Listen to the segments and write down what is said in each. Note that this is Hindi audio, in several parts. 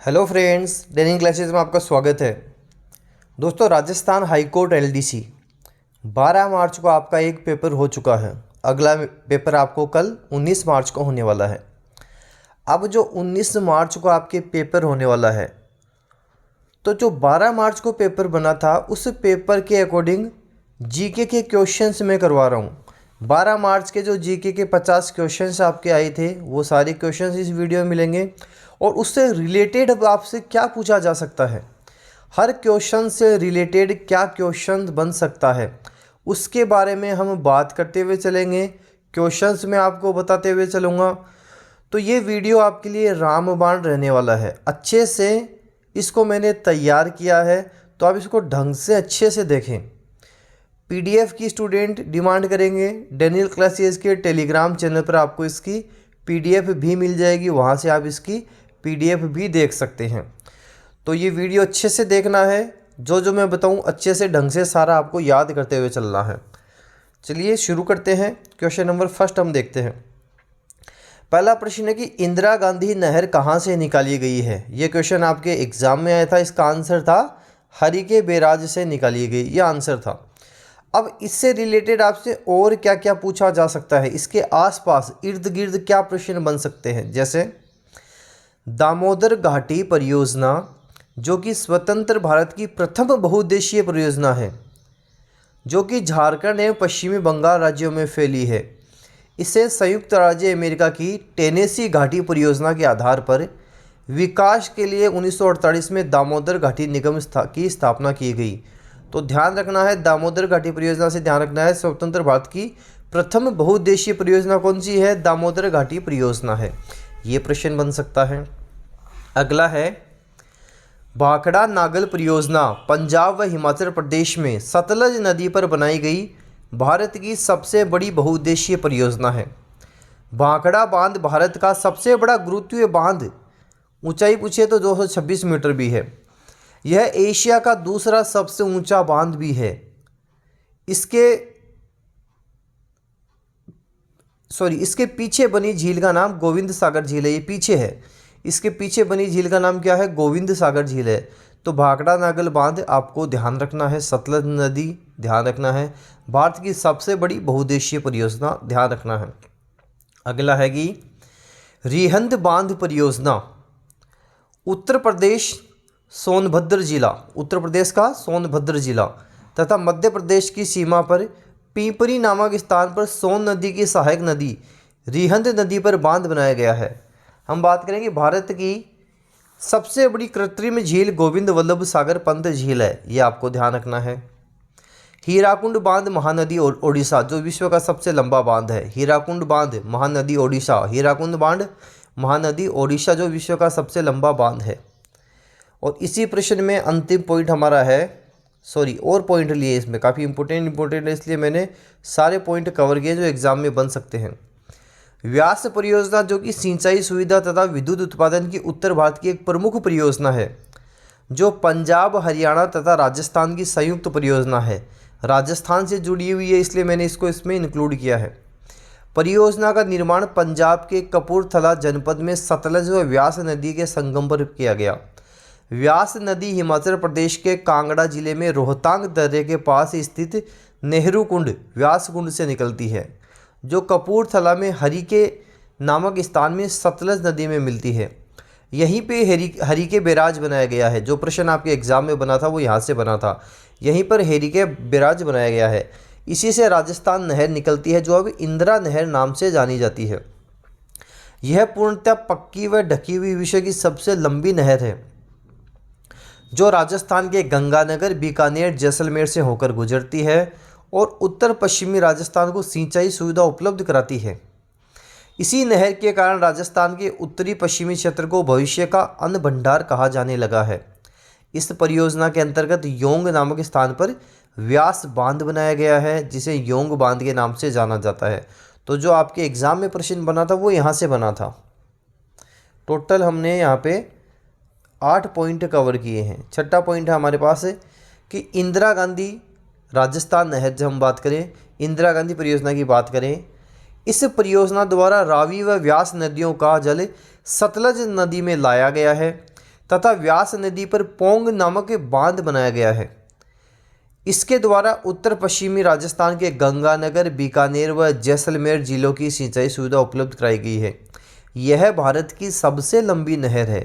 हेलो फ्रेंड्स, डेनिंग क्लासेस में आपका स्वागत है। दोस्तों, राजस्थान हाई कोर्ट एलडीसी 12 मार्च को आपका एक पेपर हो चुका है। अगला पेपर आपको कल 19 मार्च को होने वाला है। अब जो 19 मार्च को आपके पेपर होने वाला है, तो जो 12 मार्च को पेपर बना था उस पेपर के अकॉर्डिंग जीके के क्वेश्चंस मैं करवा रहा हूँ। 12 मार्च के जो जीके के 50 क्वेश्चंस आपके आए थे वो सारे क्वेश्चंस इस वीडियो में मिलेंगे और उससे रिलेटेड अब आपसे क्या पूछा जा सकता है, हर क्वेश्चन से रिलेटेड क्या क्वेश्चन बन सकता है उसके बारे में हम बात करते हुए चलेंगे। क्वेश्चंस मैं आपको बताते हुए चलूँगा। तो ये वीडियो आपके लिए रामबाण रहने वाला है। अच्छे से इसको मैंने तैयार किया है, तो आप इसको ढंग से अच्छे से देखें। पीडीएफ की स्टूडेंट डिमांड करेंगे, डेनियल क्लासेस के टेलीग्राम चैनल पर आपको इसकी पीडीएफ भी मिल जाएगी, वहाँ से आप इसकी पीडीएफ भी देख सकते हैं। तो ये वीडियो अच्छे से देखना है, जो मैं बताऊँ अच्छे से ढंग से सारा आपको याद करते हुए चलना है। चलिए शुरू करते हैं। क्वेश्चन नंबर फर्स्ट हम देखते हैं। पहला प्रश्न है कि इंदिरा गांधी नहर कहाँ से निकाली गई है। ये क्वेश्चन आपके एग्जाम में आया था। इसका आंसर था हरिके बैराज से निकाली गई, ये आंसर था। अब इससे रिलेटेड आपसे और क्या क्या पूछा जा सकता है, इसके आसपास इर्द गिर्द क्या प्रश्न बन सकते हैं, जैसे दामोदर घाटी परियोजना जो कि स्वतंत्र भारत की प्रथम बहुउद्देशीय परियोजना है, जो कि झारखंड एवं पश्चिमी बंगाल राज्यों में फैली है। इसे संयुक्त राज्य अमेरिका की टेनेसी घाटी परियोजना के आधार पर विकास के लिए 1948 में दामोदर घाटी निगम की स्थापना की गई। तो ध्यान रखना है, दामोदर घाटी परियोजना से ध्यान रखना है, स्वतंत्र भारत की प्रथम बहुउद्देशीय परियोजना कौन सी है, दामोदर घाटी परियोजना है। ये प्रश्न बन सकता है। अगला है भाखड़ा नागल परियोजना पंजाब व हिमाचल प्रदेश में सतलज नदी पर बनाई गई भारत की सबसे बड़ी बहुउद्देशीय परियोजना है। भाखड़ा बांध भारत का सबसे बड़ा गुरुत्वीय बांध, ऊंचाई पूछे तो 226 मीटर भी है। यह एशिया का दूसरा सबसे ऊंचा बांध भी है। इसके पीछे बनी झील का नाम गोविंद सागर झील है। ये पीछे है, इसके पीछे बनी झील का नाम क्या है, गोविंद सागर झील है। तो भाखड़ा नागल बांध आपको ध्यान रखना है, सतलज नदी ध्यान रखना है, भारत की सबसे बड़ी बहुउद्देशीय परियोजना ध्यान रखना है। अगला है कि रिहंद बांध परियोजना उत्तर प्रदेश सोनभद्र जिला, उत्तर प्रदेश का सोनभद्र जिला तथा मध्य प्रदेश की सीमा पर पिंपरी नामक स्थान पर सोन नदी की सहायक नदी रिहंद नदी पर बांध बनाया गया है। हम बात करेंगे भारत की सबसे बड़ी कृत्रिम झील गोविंद वल्लभ सागर पंत झील है, ये आपको ध्यान रखना है। हीराकुंड बांध महानदी ओडिशा जो विश्व का सबसे लंबा बांध है। हीराकुंड बांध महानदी ओडिशा, हीराकुंड बांध महानदी ओडिशा जो विश्व का सबसे लंबा बांध है। और इसी प्रश्न में अंतिम पॉइंट हमारा है, और पॉइंट लिए इसमें काफ़ी इंपॉर्टेंट है, इसलिए मैंने सारे पॉइंट कवर किए जो एग्जाम में बन सकते हैं। व्यास परियोजना जो कि सिंचाई सुविधा तथा विद्युत उत्पादन की उत्तर भारत की एक प्रमुख परियोजना है, जो पंजाब हरियाणा तथा राजस्थान की संयुक्त परियोजना है। राजस्थान से जुड़ी हुई है, इसलिए मैंने इसको इसमें इंक्लूड किया है। परियोजना का निर्माण पंजाब के कपूरथला जनपद में सतलज व व्यास नदी के संगम पर किया गया। व्यास नदी हिमाचल प्रदेश के कांगड़ा जिले में रोहतांग दर्रे के पास स्थित नेहरू कुंड व्यास कुंड से निकलती है, जो कपूरथला में हरिके नामक स्थान में सतलज नदी में मिलती है। यहीं पे हरिके बैराज बनाया गया है। जो प्रश्न आपके एग्जाम में बना था वो यहाँ से बना था, यहीं पर हरिके बैराज बनाया गया है। इसी से राजस्थान नहर निकलती है, जो अब इंदिरा नहर नाम से जानी जाती है। यह पूर्णतः पक्की व ढकी हुई विश्व की सबसे लंबी नहर है, जो राजस्थान के गंगानगर, बीकानेर, जैसलमेर से होकर गुजरती है और उत्तर पश्चिमी राजस्थान को सिंचाई सुविधा उपलब्ध कराती है। इसी नहर के कारण राजस्थान के उत्तरी पश्चिमी क्षेत्र को भविष्य का अन्न भंडार कहा जाने लगा है। इस परियोजना के अंतर्गत योंग नामक स्थान पर व्यास बांध बनाया गया है, जिसे योंग बांध के नाम से जाना जाता है। तो जो आपके एग्जाम में प्रश्न बना था वो यहाँ से बना था। टोटल हमने यहाँ पे 8 पॉइंट कवर किए हैं। छठा पॉइंट है हमारे पास है कि इंदिरा गांधी राजस्थान नहर, जब हम बात करें इंदिरा गांधी परियोजना की बात करें, इस परियोजना द्वारा रावी व व्यास नदियों का जल सतलज नदी में लाया गया है। तथा व्यास नदी पर पोंग नामक बांध बनाया गया है। इसके द्वारा उत्तर पश्चिमी राजस्थान के गंगानगर, बीकानेर व जैसलमेर जिलों की सिंचाई सुविधा उपलब्ध कराई गई है। यह भारत की सबसे लंबी नहर है।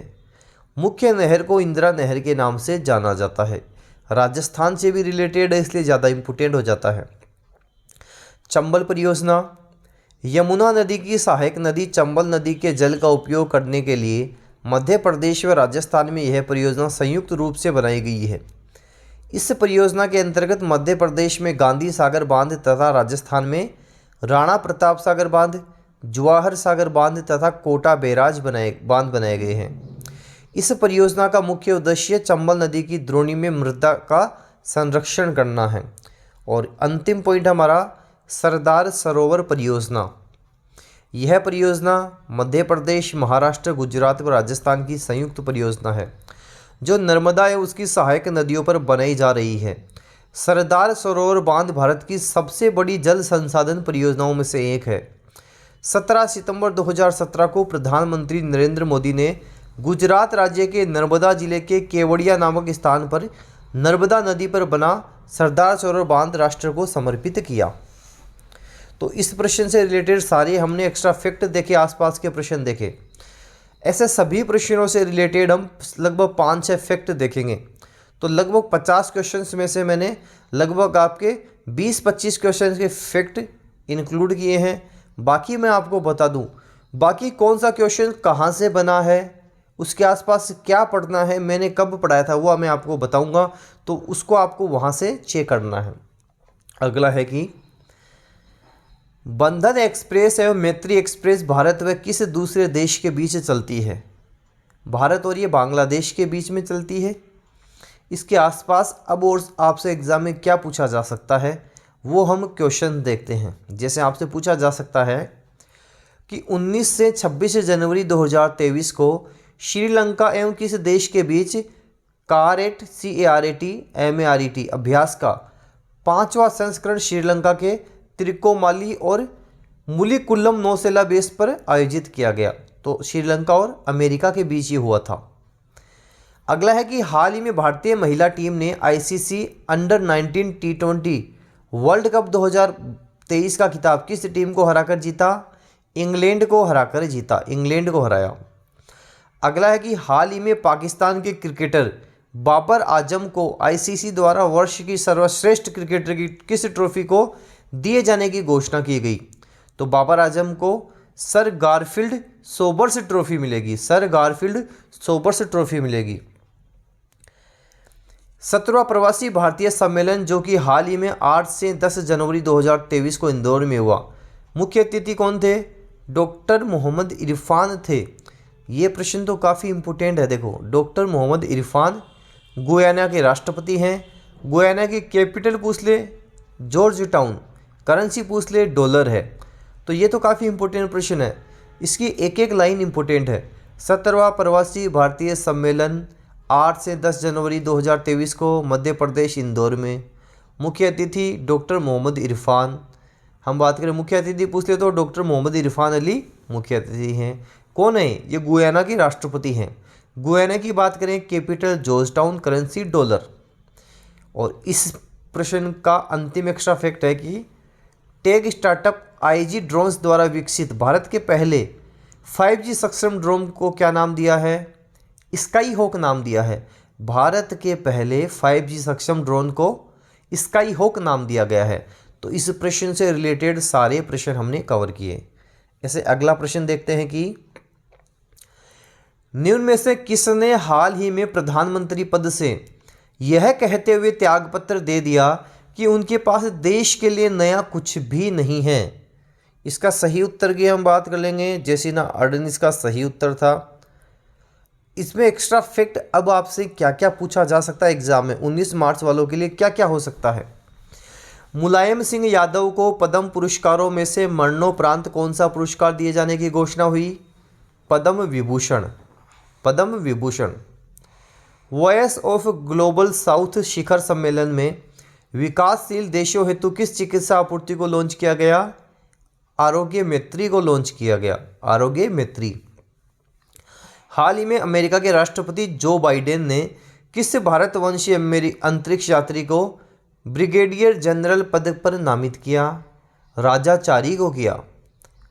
मुख्य नहर को इंदिरा नहर के नाम से जाना जाता है। राजस्थान से भी रिलेटेड है, इसलिए ज़्यादा इम्पोर्टेंट हो जाता है। चंबल परियोजना, यमुना नदी की सहायक नदी चंबल नदी के जल का उपयोग करने के लिए मध्य प्रदेश व राजस्थान में यह परियोजना संयुक्त रूप से बनाई गई है। इस परियोजना के अंतर्गत मध्य प्रदेश में गांधी सागर बांध तथा राजस्थान में राणा प्रताप सागर बांध, जवाहर सागर बांध तथा कोटा बैराज बांध बनाए गए हैं। इस परियोजना का मुख्य उद्देश्य चंबल नदी की द्रोणी में मृदा का संरक्षण करना है। और अंतिम पॉइंट हमारा सरदार सरोवर परियोजना। यह परियोजना मध्य प्रदेश, महाराष्ट्र, गुजरात व राजस्थान की संयुक्त परियोजना है जो नर्मदा या उसकी सहायक नदियों पर बनाई जा रही है। सरदार सरोवर बांध भारत की सबसे बड़ी जल संसाधन परियोजनाओं में से एक है। 17 सितंबर 2017 को प्रधानमंत्री नरेंद्र मोदी ने गुजरात राज्य के नर्मदा जिले के केवड़िया नामक स्थान पर नर्मदा नदी पर बना सरदार सरोवर बांध राष्ट्र को समर्पित किया। तो इस प्रश्न से रिलेटेड सारे हमने एक्स्ट्रा फैक्ट देखे, आसपास के प्रश्न देखे। ऐसे सभी प्रश्नों से रिलेटेड हम लगभग 5-6 फैक्ट देखेंगे। तो लगभग 50 क्वेश्चंस में से मैंने लगभग आपके 20-25 क्वेश्चंस के फैक्ट इंक्लूड किए हैं। बाकी मैं आपको बता दूं, बाकी कौन सा क्वेश्चन कहाँ से बना है, उसके आसपास क्या पढ़ना है, मैंने कब पढ़ाया था, वो मैं आपको बताऊंगा। तो उसको आपको वहाँ से चेक करना है। अगला है कि बंधन एक्सप्रेस एवं मैत्री एक्सप्रेस भारत व किस दूसरे देश के बीच चलती है? भारत और ये बांग्लादेश के बीच में चलती है। इसके आसपास अब और आपसे एग्ज़ाम में क्या पूछा जा सकता है वो हम क्वेश्चन देखते हैं। जैसे आपसे पूछा जा सकता है कि 19 से 26 जनवरी 2023 को श्रीलंका एवं किस देश के बीच CARET अभ्यास का 5वां संस्करण श्रीलंका के त्रिकोमाली और मुलिकुल्लम नौसेना बेस पर आयोजित किया गया? तो श्रीलंका और अमेरिका के बीच ये हुआ था। अगला है कि हाल ही में भारतीय महिला टीम ने ICC under-19 T20 world cup 2023 का खिताब किस टीम को हराकर जीता? इंग्लैंड को हराकर जीता, इंग्लैंड को हराया। अगला है कि हाल ही में पाकिस्तान के क्रिकेटर बाबर आजम को ICC द्वारा वर्ष की सर्वश्रेष्ठ क्रिकेटर की किस ट्रॉफी को दिए जाने की घोषणा की गई? तो बाबर आजम को सर गारफील्ड सोबर्स ट्रॉफी मिलेगी, सर गारफील्ड सोबर्स ट्रॉफी मिलेगी। 17वां प्रवासी भारतीय सम्मेलन जो कि हाल ही में 8 से 10 जनवरी 2023 को इंदौर में हुआ, मुख्य अतिथि कौन थे? डॉक्टर मोहम्मद इरफान थे। ये प्रश्न तो काफ़ी इम्पोर्टेंट है। देखो, डॉक्टर मोहम्मद इरफान गुयाना के राष्ट्रपति हैं। गुयाना की कैपिटल पूछ ले जॉर्ज टाउन, करेंसी पूछ ले डॉलर है। तो ये तो काफ़ी इम्पोर्टेंट प्रश्न है, इसकी एक एक लाइन इम्पोर्टेंट है। 17वां प्रवासी भारतीय सम्मेलन 8 से 10 जनवरी 2023 को मध्य प्रदेश इंदौर में। मुख्य अतिथि डॉक्टर मोहम्मद इरफान। हम बात करें मुख्य अतिथि पूछ ले तो डॉक्टर मोहम्मद इरफान अली मुख्य अतिथि हैं। कौन है ये? गुयाना के राष्ट्रपति हैं। गुयाना की बात करें, capital George town, currency dollar. और इस प्रश्न का अंतिम एक्स्ट्रा फैक्ट है कि टेक स्टार्टअप IG ड्रोन्स द्वारा विकसित भारत के पहले 5G सक्षम ड्रोन को क्या नाम दिया है? स्काई हॉक नाम दिया है। भारत के पहले 5G सक्षम ड्रोन को स्काई हॉक नाम दिया गया है। तो इस प्रश्न से रिलेटेड सारे प्रश्न हमने कवर किए। ऐसे अगला प्रश्न देखते हैं कि निम्न में से किसने हाल ही में प्रधानमंत्री पद से यह कहते हुए त्यागपत्र दे दिया कि उनके पास देश के लिए नया कुछ भी नहीं है? इसका सही उत्तर की हम बात कर लेंगे। जेसिना अर्डन इसका सही उत्तर था। इसमें एक्स्ट्रा फैक्ट अब आपसे क्या क्या पूछा जा सकता है एग्जाम में 19 मार्च वालों के लिए क्या क्या हो सकता है? मुलायम सिंह यादव को पद्म पुरस्कारों में से मरणोपरांत कौन सा पुरस्कार दिए जाने की घोषणा हुई? Padma Vibhushan, Padma Vibhushan. Voice of global south शिखर सम्मेलन में विकासशील देशों हेतु किस चिकित्सा आपूर्ति को लॉन्च किया गया? आरोग्य मैत्री को लॉन्च किया गया, आरोग्य मैत्री। हाल ही में अमेरिका के राष्ट्रपति जो बाइडेन ने किस भारतवंशी अंतरिक्ष यात्री को ब्रिगेडियर जनरल पद पर नामित किया? राजा चारी को किया।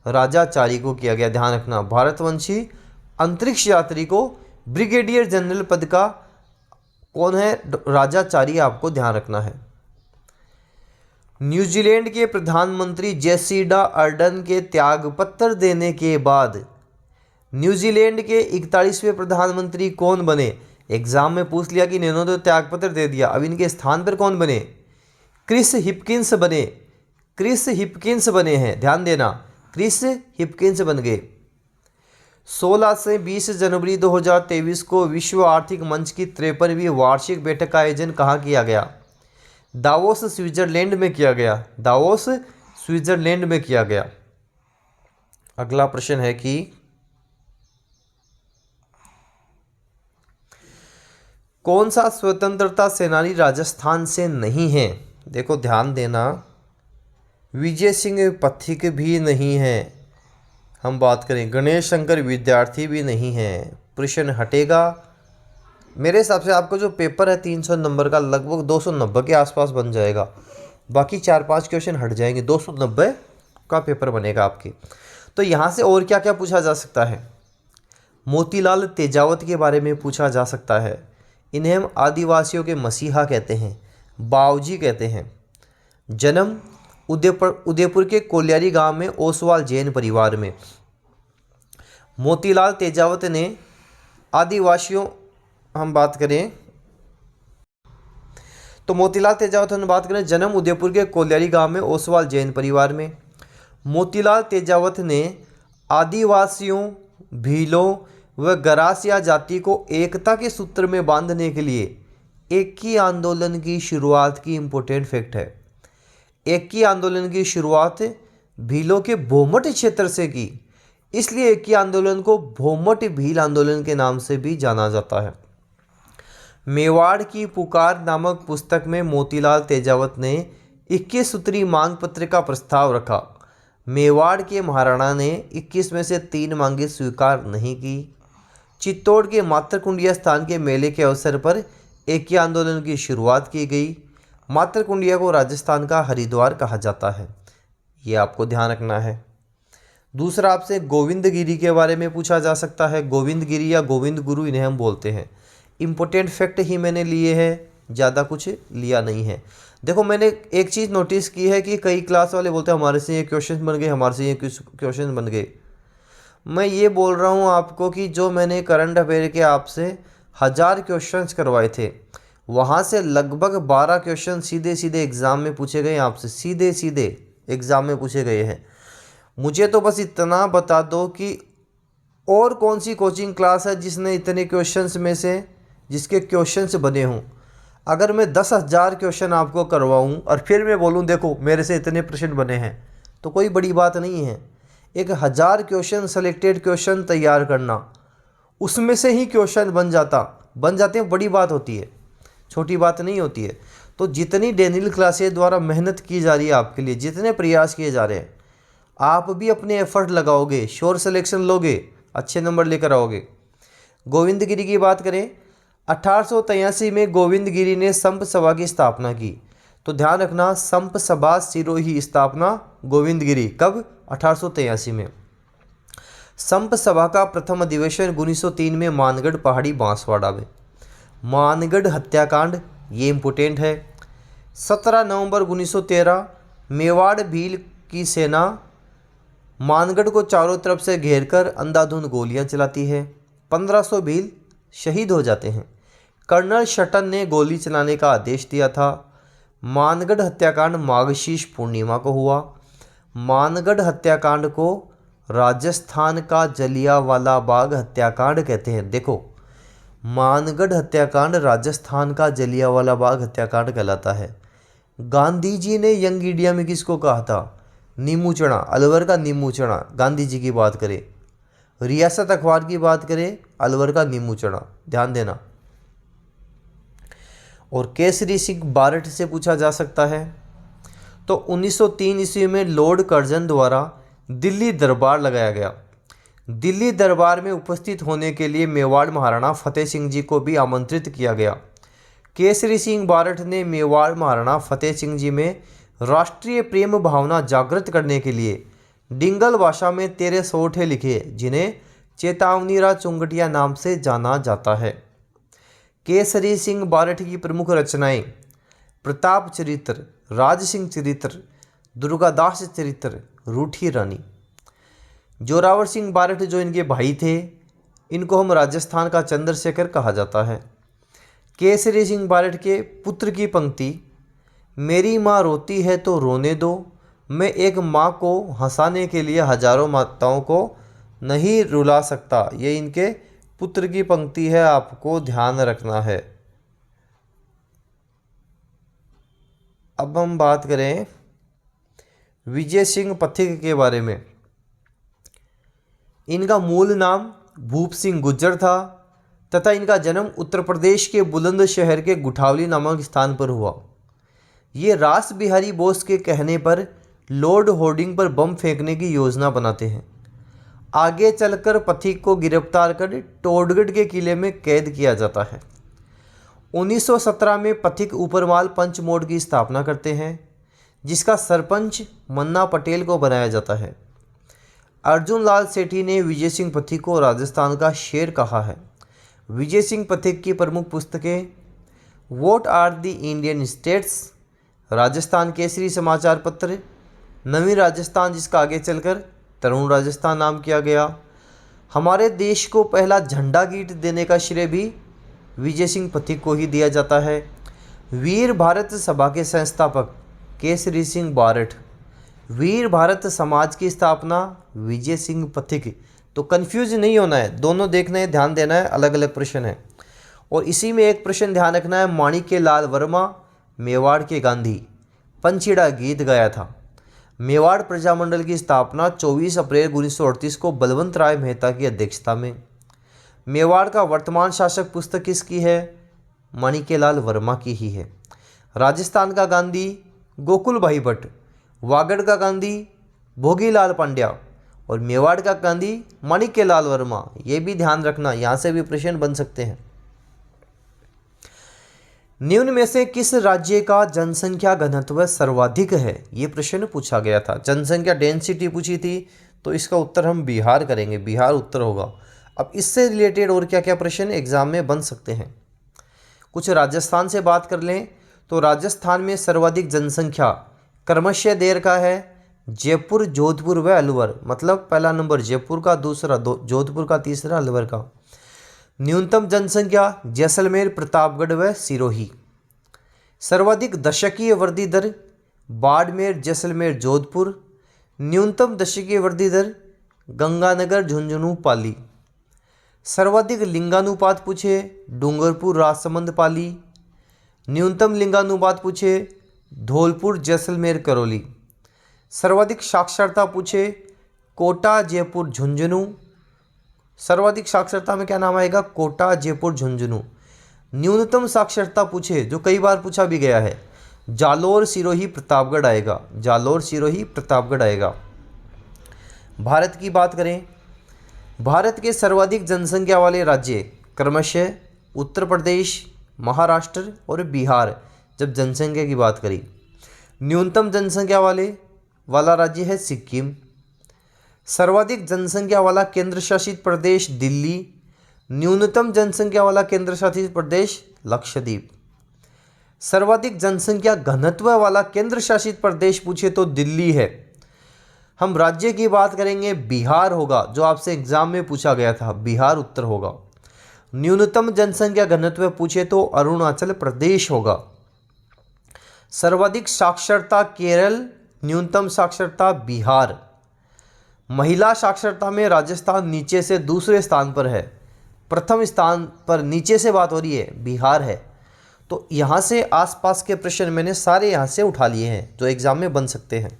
राजा चारी को किया गया, ध्यान रखना। भारतवंशी अंतरिक्ष यात्री को ब्रिगेडियर जनरल पद का कौन है? राजा चारी, आपको ध्यान रखना है। न्यूजीलैंड के प्रधानमंत्री जेसिंडा अर्डन के त्यागपत्र देने के बाद न्यूजीलैंड के 41वें प्रधानमंत्री कौन बने? एग्जाम में पूछ लिया कि इन्होंने तो त्यागपत्र दे दिया, अब इनके स्थान पर कौन बने? क्रिस हिपकिंस बने। क्रिस हिपकिंस बने हैं, ध्यान देना, क्रिस हिपकिंस बन गए। 16 से 20 जनवरी 2023 को विश्व आर्थिक मंच की 53वीं वार्षिक बैठक का आयोजन कहाँ किया गया? दावोस, स्विट्जरलैंड में किया गया। दावोस, स्विट्जरलैंड में किया गया। अगला प्रश्न है कि कौन सा स्वतंत्रता सेनानी राजस्थान से नहीं है? देखो ध्यान देना, विजय सिंह पथिक भी नहीं है। हम बात करें गणेश शंकर विद्यार्थी भी नहीं है। प्रश्न हटेगा। मेरे हिसाब से आपको जो पेपर है 300 नंबर का लगभग 290 के आसपास बन जाएगा। बाकी 4-5 क्वेश्चन हट जाएंगे, 290 का पेपर बनेगा आपके। तो यहाँ से और क्या क्या पूछा जा सकता है? मोतीलाल तेजावत के बारे में पूछा जा सकता है। इन्हें हम आदिवासियों के मसीहा कहते हैं, बावजी कहते हैं। जन्म उदयपुर के कोलियारी गांव में ओसवाल जैन परिवार में। मोतीलाल तेजावत ने आदिवासियों, हम बात करें तो मोतीलाल तेजावत हम बात करें, जन्म उदयपुर के कोलियारी गांव में ओसवाल जैन परिवार में। मोतीलाल तेजावत ने आदिवासियों, भीलों व गरासिया जाति को एकता के सूत्र में बांधने के लिए एक ही आंदोलन की शुरुआत की। इम्पोर्टेंट फैक्ट है, एक ही आंदोलन की शुरुआत भीलों के भोमट क्षेत्र से की, इसलिए एक ही आंदोलन को भोमट भील आंदोलन के नाम से भी जाना जाता है। मेवाड़ की पुकार नामक पुस्तक में मोतीलाल तेजावत ने 21 सूत्री मांग पत्र का प्रस्ताव रखा। मेवाड़ के महाराणा ने 21 में से 3 मांगें स्वीकार नहीं की। चित्तौड़ के मातरकुंडिया स्थान के मेले के अवसर पर एक ही आंदोलन की शुरुआत की गई। मातरकुंडिया को राजस्थान का हरिद्वार कहा जाता है, ये आपको ध्यान रखना है। दूसरा आपसे गोविंदगिरी के बारे में पूछा जा सकता है। गोविंदगिरी या गोविंद गुरु इन्हें हम बोलते हैं। इम्पोर्टेंट फैक्ट ही मैंने लिए हैं, ज़्यादा कुछ लिया नहीं है। देखो मैंने एक चीज़ नोटिस की है कि कई क्लास वाले बोलते हैं हमारे से ये क्वेश्चन बन गए, हमारे से ये क्वेश्चन बन गए। मैं ये बोल रहा हूँ आपको कि जो मैंने करंट अफेयर के आपसे 1000 क्वेश्चंस करवाए थे, वहाँ से लगभग 12 क्वेश्चन सीधे सीधे एग्ज़ाम में पूछे गए आपसे, सीधे सीधे एग्ज़ाम में पूछे गए हैं। मुझे तो बस इतना बता दो कि और कौन सी कोचिंग क्लास है जिसने इतने क्वेश्चंस में से जिसके क्वेश्चंस बने हों। अगर मैं 10,000 क्वेश्चन आपको करवाऊं और फिर मैं बोलूं देखो मेरे से इतने प्रश्न बने हैं, तो कोई बड़ी बात नहीं है। एक 1000 क्वेश्चन सेलेक्टेड क्वेश्चन तैयार करना, उसमें से ही क्वेश्चन बन जाते हैं, बड़ी बात होती है, छोटी बात नहीं होती है। तो जितनी डेनियल क्लासेज द्वारा मेहनत की जा रही है आपके लिए, जितने प्रयास किए जा रहे हैं, आप भी अपने एफर्ट लगाओगे, श्योर सिलेक्शन लोगे, अच्छे नंबर लेकर आओगे। गोविंदगिरी की बात करें, 1883 में गोविंदगिरी ने संप सभा की स्थापना की। तो ध्यान रखना, संप सभा सिरोही स्थापना गोविंदगिरी कब? 1883 में। संप सभा का प्रथम अधिवेशन 1903 में मानगढ़ पहाड़ी बांसवाड़ा में। मानगढ़ हत्याकांड, ये इम्पोर्टेंट है। 17 नवंबर 1913 मेवाड़ भील की सेना मानगढ़ को चारों तरफ से घेरकर अंधाधुंध गोलियां चलाती है। 1500 भील शहीद हो जाते हैं। कर्नल शटन ने गोली चलाने का आदेश दिया था। मानगढ़ हत्याकांड माघशीर्ष पूर्णिमा को हुआ। मानगढ़ हत्याकांड को राजस्थान का जलियांवाला बाग हत्याकांड कहते हैं। देखो, मानगढ़ हत्याकांड राजस्थान का जलियांवाला बाग हत्याकांड कहलाता है। गांधी जी ने यंग इंडिया में किसको कहा था? नीमू चढ़ा, अलवर का नीमू चढ़ा। गांधी जी की बात करें, रियासत अखबार की बात करें, अलवर का नीमू चढ़ा, ध्यान देना। और केसरी सिंह बारठ से पूछा जा सकता है। तो 1903 ईस्वी में लॉर्ड कर्जन द्वारा दिल्ली दरबार लगाया गया। दिल्ली दरबार में उपस्थित होने के लिए मेवाड़ महाराणा फतेह सिंह जी को भी आमंत्रित किया गया। केसरी सिंह बारठ ने मेवाड़ महाराणा फतेह सिंह जी में राष्ट्रीय प्रेम भावना जागृत करने के लिए डिंगल भाषा में 13 सोठे लिखे, जिन्हें चेतावनीरा चुंगटिया नाम से जाना जाता है। केसरी सिंह बारठ की प्रमुख रचनाएं प्रताप चरित्र, राज सिंह चरित्र, दुर्गादास चरित्र, रूठी रानी। जोरावर सिंह बारठ जो इनके भाई थे, इनको हम राजस्थान का चंद्रशेखर कहा जाता है। केसरी सिंह बारठ के पुत्र की पंक्ति, मेरी माँ रोती है तो रोने दो, मैं एक माँ को हंसाने के लिए हजारों माताओं को नहीं रुला सकता, ये इनके पुत्र की पंक्ति है, आपको ध्यान रखना है। अब हम बात करें विजय सिंह पथिक के बारे में। इनका मूल नाम भूप सिंह गुज्जर था तथा इनका जन्म उत्तर प्रदेश के बुलंदशहर के गुठावली नामक स्थान पर हुआ। ये रास बिहारी बोस के कहने पर लॉर्ड होर्डिंग पर बम फेंकने की योजना बनाते हैं। आगे चलकर पथिक को गिरफ्तार कर टोडगढ़ के किले में कैद किया जाता है। 1917 में पथिक ऊपरमाल पंच मोड़ की स्थापना करते हैं, जिसका सरपंच मन्ना पटेल को बनाया जाता है। अर्जुन लाल सेठी ने विजय सिंह पथिक को राजस्थान का शेर कहा है। विजय सिंह पथिक की प्रमुख पुस्तकें what are the Indian states, Rajasthan Kesari समाचार पत्र, नवीन राजस्थान जिसका आगे चलकर तरुण राजस्थान नाम किया गया। हमारे देश को पहला झंडा गीत देने का श्रेय भी विजय सिंह पथिक को ही दिया जाता है। वीर भारत सभा के संस्थापक केसरी सिंह बारठ, वीर भारत समाज की स्थापना विजय सिंह पथिक। तो कंफ्यूज नहीं होना है, दोनों देखना है, ध्यान देना है, अलग अलग प्रश्न है। और इसी में एक प्रश्न ध्यान रखना है, माणिक्य लाल वर्मा मेवाड़ के गांधी पंचीड़ा गीत गाया था। मेवाड़ प्रजामंडल की स्थापना 24 अप्रैल 1938 को बलवंत राय मेहता की अध्यक्षता में। मेवाड़ का वर्तमान शासक पुस्तक किसकी है? माणिक्यलाल वर्मा की ही है। राजस्थान का गांधी गोकुल भाई भट्ट, वागड़ का गांधी भोगीलाल पांड्या और मेवाड़ का गांधी माणिक्यलाल वर्मा। ये भी ध्यान रखना, यहाँ से भी प्रश्न बन सकते हैं। निम्न में से किस राज्य का जनसंख्या घनत्व सर्वाधिक है? ये प्रश्न पूछा गया था। जनसंख्या डेंसिटी पूछी थी, तो इसका उत्तर हम बिहार करेंगे, बिहार उत्तर होगा। अब इससे रिलेटेड और क्या क्या प्रश्न एग्जाम में बन सकते हैं। कुछ राजस्थान से बात कर लें तो राजस्थान में सर्वाधिक जनसंख्या क्रमशः देर का है जयपुर, जोधपुर व अलवर। मतलब पहला नंबर जयपुर का, दूसरा जोधपुर का, तीसरा अलवर का। न्यूनतम जनसंख्या जैसलमेर, प्रतापगढ़ व सिरोही। सर्वाधिक दशकीय वृद्धि दर बाड़मेर, जैसलमेर, जोधपुर। न्यूनतम दशकीय वृद्धि दर गंगानगर, झुंझुनू, पाली। सर्वाधिक लिंगानुपात पूछे डूंगरपुर, राजसमंद, पाली। न्यूनतम लिंगानुपात पूछे धौलपुर, जैसलमेर, करौली। सर्वाधिक साक्षरता पूछे कोटा, जयपुर, झुंझुनू। सर्वाधिक साक्षरता में क्या नाम आएगा? कोटा, जयपुर, झुंझुनू। न्यूनतम साक्षरता पूछे, जो कई बार पूछा भी गया है, जालोर, सिरोही, प्रतापगढ़ आएगा। जालोर, सिरोही, प्रतापगढ़ आएगा। भारत की बात करें, भारत के सर्वाधिक जनसंख्या वाले राज्य क्रमशः उत्तर प्रदेश, महाराष्ट्र और बिहार। जब जनसंख्या की बात करी, न्यूनतम जनसंख्या वाला राज्य है सिक्किम। सर्वाधिक जनसंख्या वाला केंद्र शासित प्रदेश दिल्ली। न्यूनतम जनसंख्या वाला केंद्र शासित प्रदेश लक्षद्वीप। सर्वाधिक जनसंख्या घनत्व वाला केंद्र शासित प्रदेश पूछे तो दिल्ली है। हम राज्य की बात करेंगे, बिहार होगा, जो आपसे एग्जाम में पूछा गया था, बिहार उत्तर होगा। न्यूनतम जनसंख्या घनत्व पूछे तो अरुणाचल प्रदेश होगा। सर्वाधिक साक्षरता केरल, न्यूनतम साक्षरता बिहार। महिला साक्षरता में राजस्थान नीचे से दूसरे स्थान पर है, प्रथम स्थान पर नीचे से बात हो रही है, बिहार है। तो यहाँ से आसपास के प्रश्न मैंने सारे यहाँ से उठा लिए हैं जो एग्जाम में बन सकते हैं।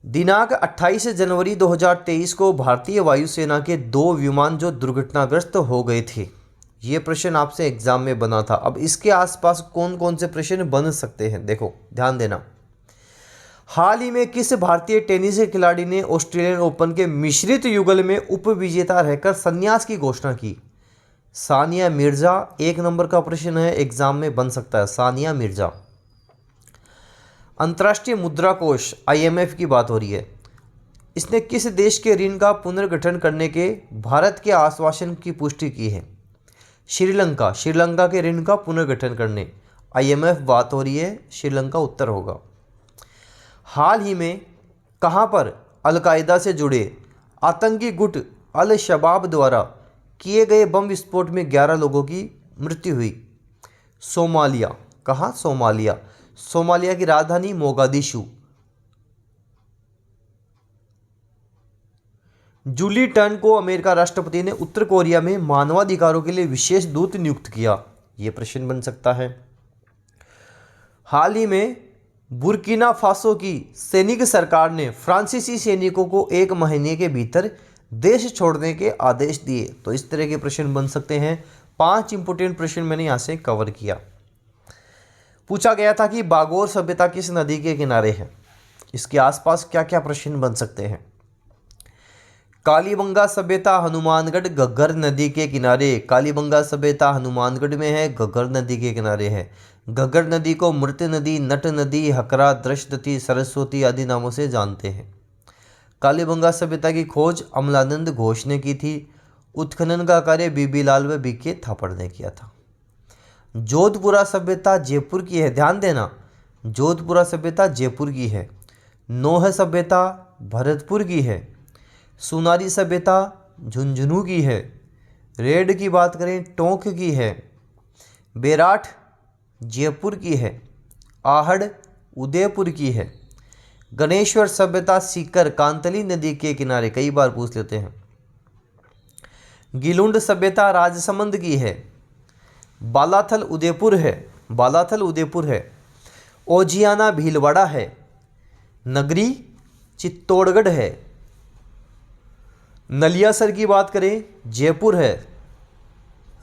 दिनांक 28 जनवरी 2023 को भारतीय वायुसेना के 2 विमान जो दुर्घटनाग्रस्त हो गए थे, ये प्रश्न आपसे एग्जाम में बना था। अब इसके आसपास कौन कौन से प्रश्न बन सकते हैं, देखो ध्यान देना। हाल ही में किस भारतीय टेनिस खिलाड़ी ने ऑस्ट्रेलियन ओपन के मिश्रित युगल में उपविजेता रहकर संन्यास की घोषणा की? सानिया मिर्जा। एक नंबर का प्रश्न है, एग्जाम में बन सकता है, सानिया मिर्जा। अंतर्राष्ट्रीय मुद्रा कोष IMF की बात हो रही है, इसने किस देश के ऋण का पुनर्गठन करने के भारत के आश्वासन की पुष्टि की है? श्रीलंका। श्रीलंका के ऋण का पुनर्गठन करने IMF बात हो रही है, श्रीलंका उत्तर होगा। हाल ही में कहां पर अलकायदा से जुड़े आतंकी गुट अल शबाब द्वारा किए गए बम विस्फोट में 11 लोगों की मृत्यु हुई? सोमालिया। कहाँ? सोमालिया। सोमालिया की राजधानी मोगादिशु। जूली टर्न को अमेरिका राष्ट्रपति ने उत्तर कोरिया में मानवाधिकारों के लिए विशेष दूत नियुक्त किया। यह प्रश्न बन सकता है। हाल ही में बुर्किना फासो की सैनिक सरकार ने फ्रांसीसी सैनिकों को 1 महीने के भीतर देश छोड़ने के आदेश दिए। तो इस तरह के प्रश्न बन सकते हैं। 5 इंपोर्टेंट प्रश्न मैंने यहाँ से कवर किया। पूछा गया था कि बागोर सभ्यता किस नदी के किनारे है? इसके आसपास क्या क्या प्रश्न बन सकते हैं? कालीबंगा सभ्यता हनुमानगढ़ घग्गर नदी के किनारे। कालीबंगा सभ्यता हनुमानगढ़ में है, घग्गर नदी के किनारे है। घग्गर नदी को मृत नदी, नट नदी, हकरा, दृष्टति, सरस्वती आदि नामों से जानते हैं। कालीबंगा सभ्यता की खोज अमलानंद घोष ने की थी। उत्खनन का कार्य बीबीलाल व बीके थापड़ ने किया था। जोधपुरा सभ्यता जयपुर की है, ध्यान देना, जोधपुरा सभ्यता जयपुर की है। नोह सभ्यता भरतपुर की है। सुनारी सभ्यता झुंझुनू की है। रेड की बात करें टोंक की है। बेराठ जयपुर की है। आहड़ उदयपुर की है। गणेश्वर सभ्यता सीकर कांतली नदी के किनारे, कई बार पूछ लेते हैं। गिलुंड सभ्यता राजसमंद की है। बालाथल उदयपुर है, बालाथल उदयपुर है। ओजियाना भीलवाड़ा है। नगरी चित्तौड़गढ़ है। नलियासर की बात करें जयपुर है।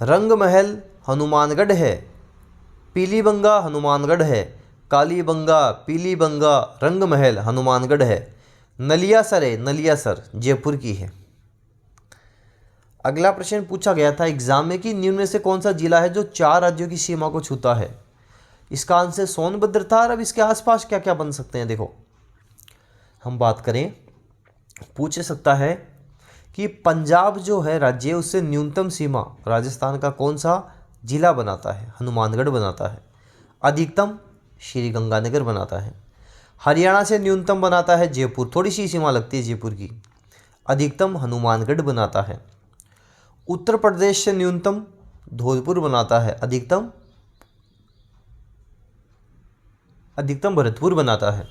रंगमहल हनुमानगढ़ है। पीलीबंगा हनुमानगढ़ है। कालीबंगा, पीलीबंगा, रंगमहल हनुमानगढ़ है। नलियासर है, नलियासर जयपुर की है। अगला प्रश्न पूछा गया था एग्जाम में कि निम्न में से कौन सा जिला है जो 4 राज्यों की सीमा को छूता है? इसका आंसर सोनभद्र था। और अब इसके आसपास क्या क्या बन सकते हैं, देखो हम बात करें, पूछ सकता है कि पंजाब जो है राज्य, उससे न्यूनतम सीमा राजस्थान का कौन सा जिला बनाता है? हनुमानगढ़ बनाता है। अधिकतम श्री गंगानगर बनाता है। हरियाणा से न्यूनतम बनाता है जयपुर, थोड़ी सी सीमा लगती है जयपुर की। अधिकतम हनुमानगढ़ बनाता है। उत्तर प्रदेश से न्यूनतम धौलपुर बनाता है। अधिकतम भरतपुर बनाता है।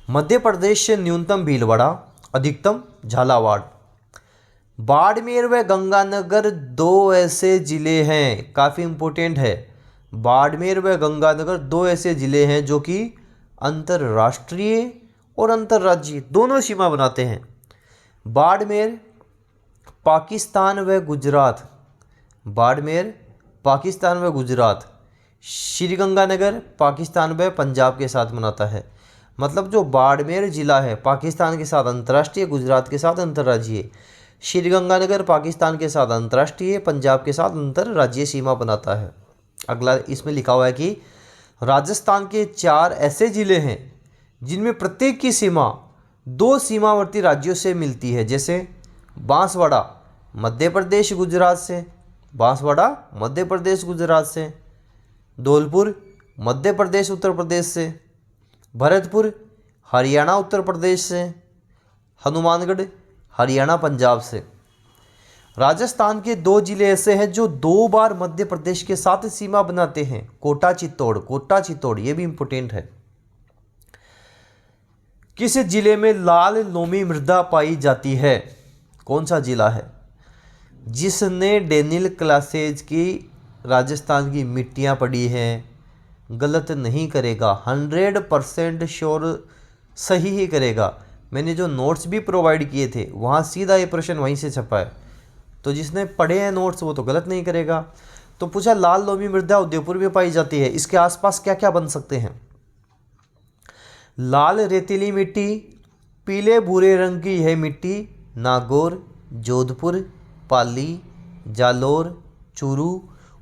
मध्य प्रदेश से न्यूनतम भीलवाड़ा, अधिकतम झालावाड़। बाड़मेर व गंगानगर 2 ऐसे ज़िले हैं, काफ़ी इम्पोर्टेंट है। बाड़मेर व गंगानगर 2 ऐसे ज़िले हैं जो कि अंतर्राष्ट्रीय और अंतर्राज्यीय दोनों सीमा बनाते हैं। बाड़मेर पाकिस्तान व गुजरात, बाड़मेर पाकिस्तान व गुजरात। श्रीगंगानगर पाकिस्तान व पंजाब के साथ बनाता है। मतलब जो बाड़मेर ज़िला है पाकिस्तान के साथ अंतर्राष्ट्रीय, गुजरात के साथ अंतर्राज्यीय। श्रीगंगानगर पाकिस्तान के साथ अंतर्राष्ट्रीय, पंजाब के साथ अंतर्राज्यीय सीमा बनाता है। अगला इसमें लिखा हुआ है कि राजस्थान के 4 ऐसे ज़िले हैं जिनमें प्रत्येक की सीमा 2 सीमावर्ती राज्यों से मिलती है, जैसे बांसवाड़ा मध्य प्रदेश गुजरात से, बांसवाड़ा मध्य प्रदेश गुजरात से। धौलपुर मध्य प्रदेश उत्तर प्रदेश से। भरतपुर हरियाणा उत्तर प्रदेश से। हनुमानगढ़ हरियाणा पंजाब से। राजस्थान के 2 जिले ऐसे हैं जो 2 बार मध्य प्रदेश के साथ सीमा बनाते हैं, कोटा चित्तौड़, कोटा चित्तौड़, ये भी इंपोर्टेंट है। किस जिले में लाल लोमी मृदा पाई जाती है? कौन सा जिला है? जिसने डेनियल क्लासेज की राजस्थान की मिट्टियाँ पड़ी हैं, गलत नहीं करेगा, 100% श्योर सही ही करेगा। मैंने जो नोट्स भी प्रोवाइड किए थे वहाँ सीधा ये प्रश्न वहीं से छपा है, तो जिसने पढ़े हैं नोट्स वो तो गलत नहीं करेगा। तो पूछा लाल लोमी मृदा उदयपुर में पाई जाती है, इसके आसपास क्या क्या बन सकते हैं? लाल रेतीली मिट्टी, पीले भूरे रंग की यह मिट्टी नागौर, जोधपुर, पाली, जालौर, चूरू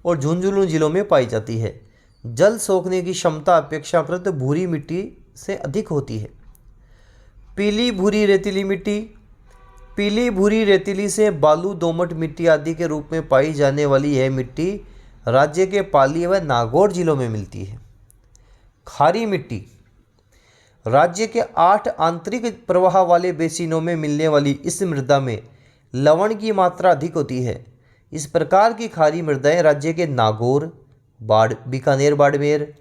और झुंझुनू जिलों में पाई जाती है। जल सोखने की क्षमता अपेक्षाकृत भूरी मिट्टी से अधिक होती है। पीली भूरी रेतीली मिट्टी, पीली भूरी रेतीली से बालू, दोमट मिट्टी आदि के रूप में पाई जाने वाली यह मिट्टी राज्य के पाली व नागौर जिलों में मिलती है। खारी मिट्टी, राज्य के 8 आंतरिक प्रवाह वाले बेसिनों में मिलने वाली इस मृदा में लवण की मात्रा अधिक होती है। इस प्रकार की खारी मृदाएं राज्य के नागौर, बीकानेर, बाड़मेर,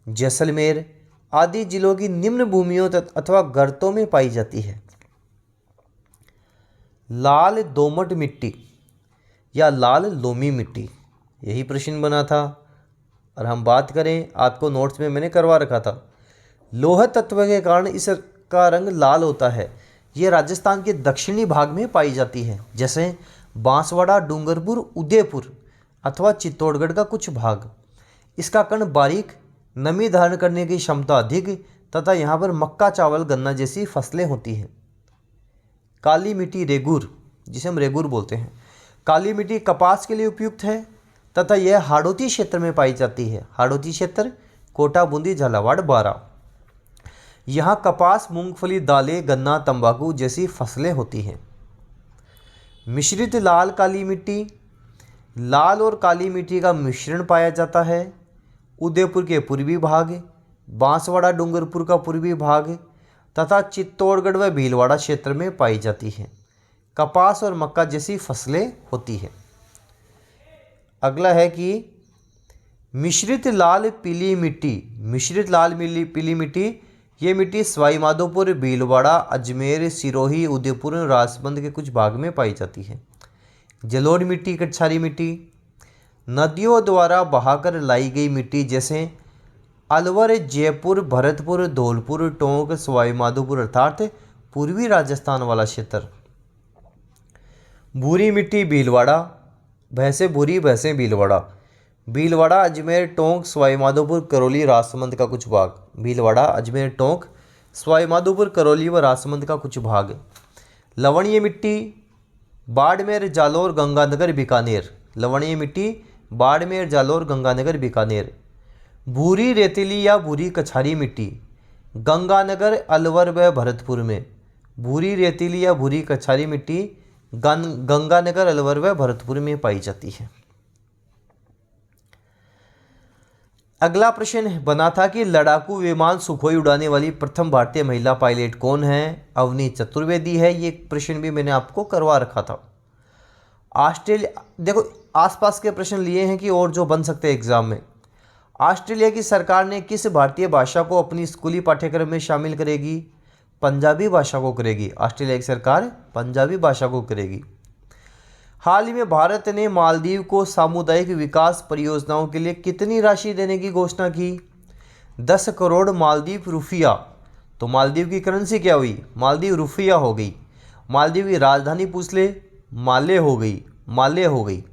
जैसलमेर आदि जिलों की निम्न भूमियों अथवा गर्तों में पाई जाती है। लाल दोमट मिट्टी या लाल लोमी मिट्टी, यही प्रश्न बना था और हम बात करें, आपको नोट्स में मैंने करवा रखा था। लोह तत्व के कारण इसका रंग लाल होता है। ये राजस्थान के दक्षिणी भाग में पाई जाती है, जैसे बांसवाड़ा, डूंगरपुर, उदयपुर अथवा चित्तौड़गढ़ का कुछ भाग। इसका कण बारीक, नमी धारण करने की क्षमता अधिक तथा यहाँ पर मक्का, चावल, गन्ना जैसी फसलें होती हैं। काली मिट्टी रेगूर, जिसे हम रेगूर बोलते हैं। काली मिट्टी कपास के लिए उपयुक्त है तथा यह हाड़ौती क्षेत्र में पाई जाती है। हाड़ौती क्षेत्र कोटा, बूंदी, झालावाड़, बारां। यहाँ कपास, मूंगफली, दालें, गन्ना, तंबाकू जैसी फसलें होती हैं। मिश्रित लाल काली मिट्टी, लाल और काली मिट्टी का मिश्रण पाया जाता है। उदयपुर के पूर्वी भाग, बांसवाड़ा, डूंगरपुर का पूर्वी भाग तथा चित्तौड़गढ़ व भीलवाड़ा क्षेत्र में पाई जाती है। कपास और मक्का जैसी फसलें होती हैं। अगला है कि मिश्रित लाल पीली मिट्टी, मिश्रित लाल पीली मिट्टी, ये मिट्टी सवाई माधोपुर, भीलवाड़ा, अजमेर, सिरोही, उदयपुर और राजसमंद के कुछ भाग में पाई जाती है। जलोढ़ मिट्टी, कछारी मिट्टी, नदियों द्वारा बहाकर लाई गई मिट्टी जैसे अलवर, जयपुर, भरतपुर, धौलपुर, टोंक, सवाई माधोपुर अर्थात पूर्वी राजस्थान वाला क्षेत्र। भूरी मिट्टी, भीलवाड़ा, भैंसे भूरी, भैंसे भीलवाड़ा, भीलवाड़ा, अजमेर, टोंक, सवाई माधोपुर, करौली, राजसमंद का कुछ भाग। भीलवाड़ा, अजमेर, टोंक, सवाई माधोपुर, करौली व राजसमंद का कुछ भाग। लवणीय मिट्टी, बाड़मेर, जालौर, गंगानगर, बीकानेर, लवणीय मिट्टी, बाड़मेर, जालौर, गंगानगर, बीकानेर। भूरी रेतीली या भूरी कछारी मिट्टी, गंगानगर, अलवर व भरतपुर में। भूरी रेतीली या भूरी कछारी मिट्टी गंगानगर, अलवर व भरतपुर में पाई जाती है। अगला प्रश्न बना था कि लड़ाकू विमान सुखोई उड़ाने वाली प्रथम भारतीय महिला पायलट कौन है? अवनी चतुर्वेदी है। ये प्रश्न भी मैंने आपको करवा रखा था। ऑस्ट्रेलिया, देखो आसपास के प्रश्न लिए हैं कि और जो बन सकते हैं एग्जाम में। ऑस्ट्रेलिया की सरकार ने किस भारतीय भाषा को अपनी स्कूली पाठ्यक्रम में शामिल करेगी? पंजाबी भाषा को करेगी। ऑस्ट्रेलिया की सरकार पंजाबी भाषा को करेगी। हाल ही में भारत ने मालदीव को सामुदायिक विकास परियोजनाओं के लिए कितनी राशि देने की घोषणा की? 10 करोड़ मालदीव रुपया। तो मालदीव की करेंसी क्या हुई? मालदीव रुपया हो गई। मालदीव की राजधानी पूछ ले, माले हो गई, माले हो गई।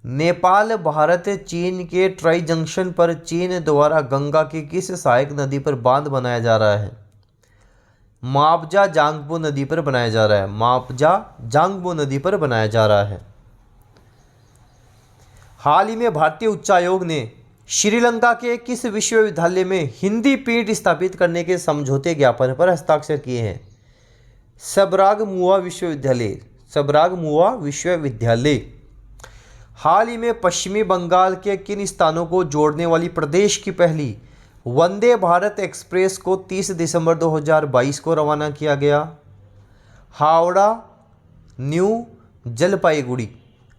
नेपाल भारत चीन के ट्राई जंक्शन पर चीन द्वारा गंगा की किस सहायक नदी पर बांध बनाया जा रहा है? मापजा जांगपो नदी पर बनाया जा रहा है। मापजा जांगपो नदी पर बनाया जा रहा है। हाल ही में भारतीय उच्चायोग ने श्रीलंका के किस विश्वविद्यालय में हिंदी पीठ स्थापित करने के समझौते ज्ञापन पर हस्ताक्षर किए हैं? सबरागमुआ विश्वविद्यालय। सबरागमुआ विश्वविद्यालय। हाल ही में पश्चिमी बंगाल के किन स्थानों को जोड़ने वाली प्रदेश की पहली वंदे भारत एक्सप्रेस को 30 दिसंबर 2022 को रवाना किया गया? हावड़ा, न्यू जलपाईगुड़ी।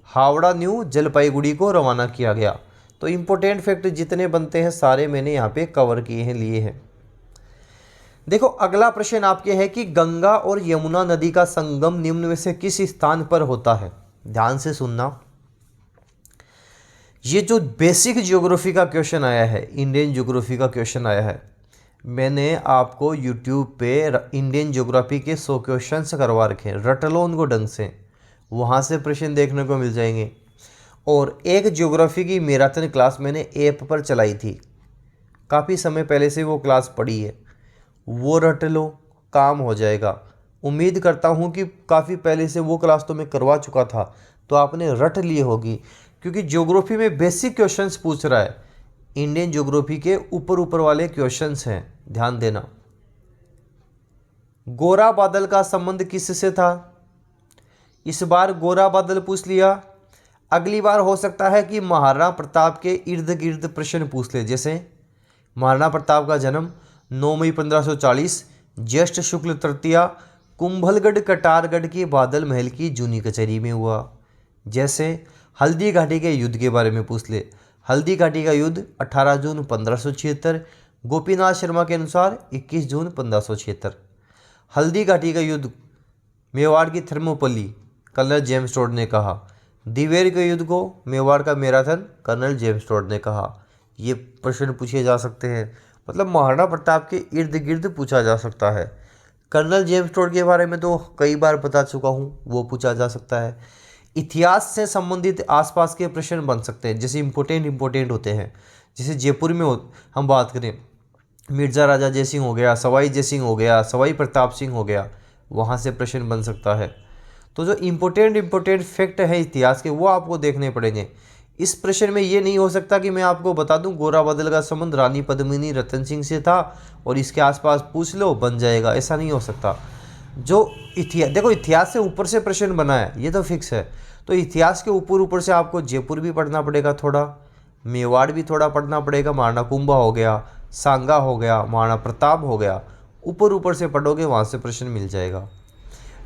हावड़ा, न्यू जलपाईगुड़ी को रवाना किया गया। तो इम्पोर्टेंट फैक्ट जितने बनते हैं सारे मैंने यहाँ पे कवर किए हैं, लिए हैं। देखो अगला प्रश्न आपके है कि गंगा और यमुना नदी का संगम निम्न में से किस स्थान पर होता है? ध्यान से सुनना। ये जो बेसिक ज्योग्राफी का क्वेश्चन आया है, इंडियन ज्योग्राफी का क्वेश्चन आया है, मैंने आपको यूट्यूब पे इंडियन ज्योग्राफी के 100 क्वेश्चन करवा रखे हैं। रट लो उनको ढंग से, वहाँ से प्रश्न देखने को मिल जाएंगे। और एक ज्योग्राफी की मैराथन क्लास मैंने ऐप पर चलाई थी, काफ़ी समय पहले से वो क्लास पढ़ी है, वो रट लो, काम हो जाएगा। उम्मीद करता हूँ कि काफ़ी पहले से वो क्लास तो मैं करवा चुका था, तो आपने रट ली होगी, क्योंकि ज्योग्राफी में बेसिक क्वेश्चंस पूछ रहा है। इंडियन ज्योग्राफी के ऊपर ऊपर वाले क्वेश्चंस हैं, ध्यान देना। गोरा बादल का संबंध किससे था? इस बार गोरा बादल पूछ लिया। अगली बार हो सकता है कि महाराणा प्रताप के इर्द गिर्द प्रश्न पूछ ले, जैसे महाराणा प्रताप का जन्म 9 मई 1540 ज्येष्ठ शुक्ल तृतीया कुंभलगढ़ कटारगढ़ के बादल महल की जूनी कचहरी में हुआ। जैसे हल्दी घाटी के युद्ध के बारे में पूछ ले। हल्दी घाटी का युद्ध 18 जून 1576, गोपीनाथ शर्मा के अनुसार 21 जून 1576। हल्दी घाटी का युद्ध मेवाड़ की थर्मोपल्ली, कर्नल जेम्स टोड ने कहा। दिवेर के युद्ध को मेवाड़ का मैराथन, कर्नल जेम्स टोड ने कहा। ये प्रश्न पूछे जा सकते हैं, मतलब महाराणा प्रताप के इर्द गिर्द पूछा जा सकता है। कर्नल जेम्स टोड के बारे में तो कई बार बता चुका हूँ, वो पूछा जा सकता है। इतिहास से संबंधित आसपास के प्रश्न बन सकते हैं, जैसे इम्पोर्टेंट होते हैं। जैसे जयपुर में हम बात करें, मिर्ज़ा राजा जयसिंह हो गया, सवाई जयसिंह हो गया, सवाई प्रताप सिंह हो गया, वहाँ से प्रश्न बन सकता है। तो जो इम्पोर्टेंट फैक्ट है इतिहास के, वो आपको देखने पड़ेंगे। इस प्रश्न में ये नहीं हो सकता कि मैं आपको बता दूं गोरा बादल का संबंध रानी पद्मिनी रतन सिंह से था और इसके आसपास पूछ लो बन जाएगा, ऐसा नहीं हो सकता। जो इतिहास, देखो इतिहास से ऊपर से प्रश्न बना है, ये तो फिक्स है। तो इतिहास के ऊपर से आपको जयपुर भी पढ़ना पड़ेगा, थोड़ा मेवाड़ भी थोड़ा पढ़ना पड़ेगा, महाराणा कुंभा हो गया, सांगा हो गया, महाराणा प्रताप हो गया, ऊपर से पढ़ोगे वहाँ से प्रश्न मिल जाएगा।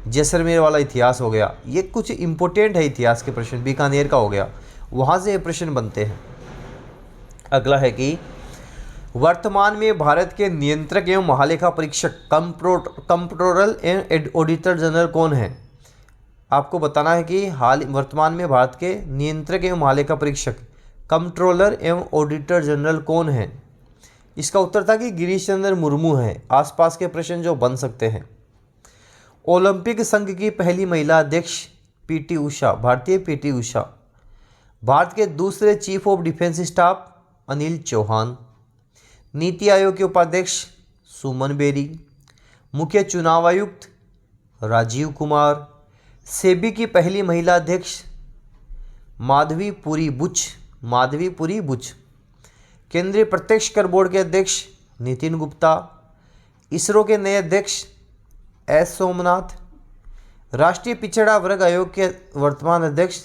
जैसलमेर वाला इतिहास हो गया, ये कुछ इंपॉर्टेंट है इतिहास के प्रश्न। बीकानेर का हो गया, वहाँ से ये प्रश्न बनते हैं। अगला है कि वर्तमान में भारत के नियंत्रक एवं महालेखा परीक्षक कंप्ट्रोलर एंड ऑडिटर जनरल कौन है? आपको बताना है कि वर्तमान में भारत के नियंत्रक एवं महालेखा परीक्षक कंप्ट्रोलर एवं ऑडिटर जनरल कौन है? इसका उत्तर था कि गिरीश चंद्र मुर्मू है। आसपास के प्रश्न जो बन सकते हैं। ओलंपिक संघ की पहली महिला अध्यक्ष पीटी उषा, भारतीय पीटी उषा। भारत के दूसरे chief of defence staff Anil Chauhan. NITI Aayog के उपाध्यक्ष सुमन बेरी। मुख्य चुनाव आयुक्त राजीव कुमार। सेबी की पहली महिला अध्यक्ष माधवीपुरी बुच। केंद्रीय प्रत्यक्ष कर बोर्ड के अध्यक्ष नितिन गुप्ता। इसरो के नए अध्यक्ष एस सोमनाथ। राष्ट्रीय पिछड़ा वर्ग आयोग के वर्तमान अध्यक्ष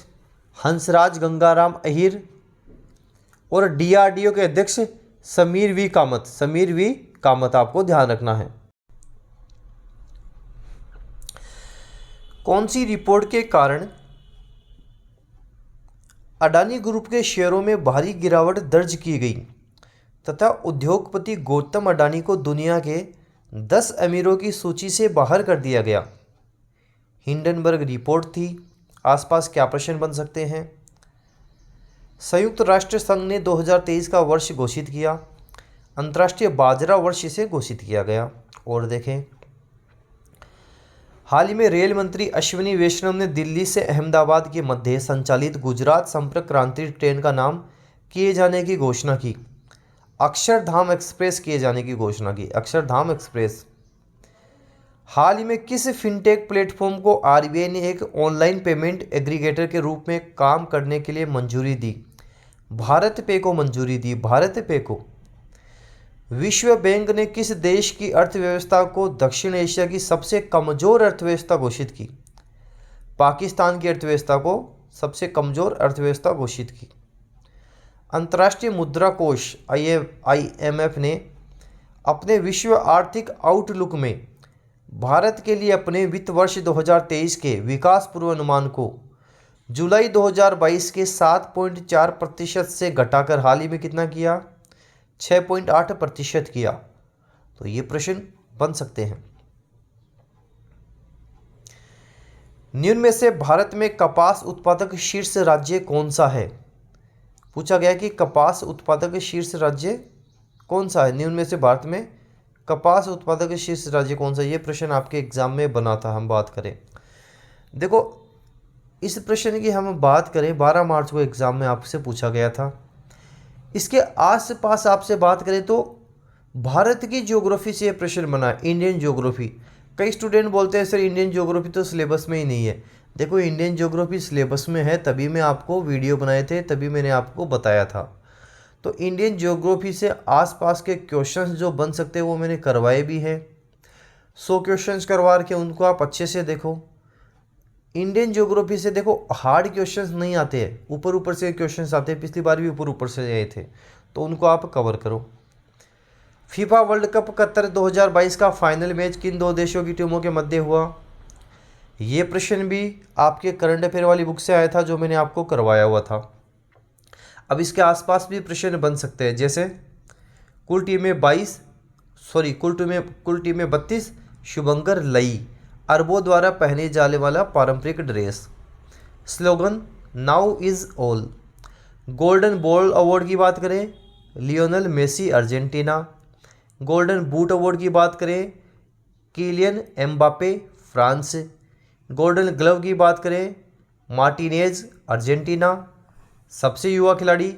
हंसराज गंगाराम अहिर। और डीआरडीओ के अध्यक्ष समीर वी कामत आपको ध्यान रखना है। कौन सी रिपोर्ट के कारण अडानी ग्रुप के शेयरों में भारी गिरावट दर्ज की गई तथा उद्योगपति गौतम अडानी को दुनिया के 10 अमीरों की सूची से बाहर कर दिया गया? हिंडनबर्ग रिपोर्ट थी। आसपास क्या प्रश्न बन सकते हैं? संयुक्त राष्ट्र संघ ने 2023 का वर्ष घोषित किया। अंतर्राष्ट्रीय बाजरा वर्ष इसे घोषित किया गया। और देखें, हाल ही में रेल मंत्री अश्विनी वैष्णव ने दिल्ली से अहमदाबाद के मध्य संचालित गुजरात संपर्क क्रांति ट्रेन का नाम किए जाने की घोषणा की। अक्षरधाम एक्सप्रेस किए जाने की घोषणा की। अक्षरधाम एक्सप्रेस। हाल ही में किस फिनटेक प्लेटफॉर्म को आरबीआई ने एक ऑनलाइन पेमेंट एग्रीगेटर के रूप में काम करने के लिए मंजूरी दी? भारत पे को मंजूरी दी। भारत पे को। विश्व बैंक ने किस देश की अर्थव्यवस्था को दक्षिण एशिया की सबसे कमजोर अर्थव्यवस्था घोषित की? पाकिस्तान की अर्थव्यवस्था को सबसे कमजोर अर्थव्यवस्था घोषित की। अंतर्राष्ट्रीय मुद्रा कोष IMF ने अपने विश्व आर्थिक आउटलुक में भारत के लिए अपने वित्त वर्ष 2023 के विकास पूर्वानुमान को जुलाई 2022 के 7.4% से घटाकर हाल ही में कितना किया? 6.8% किया। तो ये प्रश्न बन सकते हैं। निम्न में से भारत में कपास उत्पादक शीर्ष राज्य कौन सा है? पूछा गया कि कपास उत्पादक शीर्ष राज्य कौन सा है? निम्न में से भारत में कपास उत्पादक शीर्ष राज्य कौन सा? ये प्रश्न आपके एग्जाम में बना था। हम बात करें, देखो इस प्रश्न की हम बात करें, 12 मार्च को एग्जाम में आपसे पूछा गया था। इसके आस पास आपसे बात करें तो भारत की ज्योग्राफी से प्रश्न बना है, इंडियन ज्योग्राफी। कई स्टूडेंट बोलते हैं सर इंडियन ज्योग्राफी तो सिलेबस में ही नहीं है। देखो इंडियन ज्योग्राफी सिलेबस में है, तभी मैं आपको वीडियो बनाए थे, तभी मैंने आपको बताया था। तो इंडियन ज्योग्राफी से आसपास के क्वेश्चंस जो बन सकते हैं वो मैंने करवाए भी हैं। 100 क्वेश्चंस करवा के उनको आप अच्छे से देखो। इंडियन ज्योग्राफी से देखो हार्ड क्वेश्चंस नहीं आते हैं, ऊपर ऊपर से क्वेश्चंस आते हैं, पिछली बार भी ऊपर ऊपर से आए थे, तो उनको आप कवर करो। फीफा वर्ल्ड कप कतर 2022 का फाइनल मैच किन दो देशों की टीमों के मध्य हुआ? ये प्रश्न भी आपके करंट अफेयर वाली बुक से आया था जो मैंने आपको करवाया हुआ था। अब इसके आसपास भी प्रश्न बन सकते हैं, जैसे कुल टीमें 32, शुभंकर लई, अरबों द्वारा पहने जाने वाला पारंपरिक dress, slogan now is all. Golden ball award की बात करें, Lionel Messi Argentina. Golden boot award की बात करें, Kylian Mbappe France. Golden glove की बात करें, मार्टिनेज अर्जेंटीना। सबसे युवा खिलाड़ी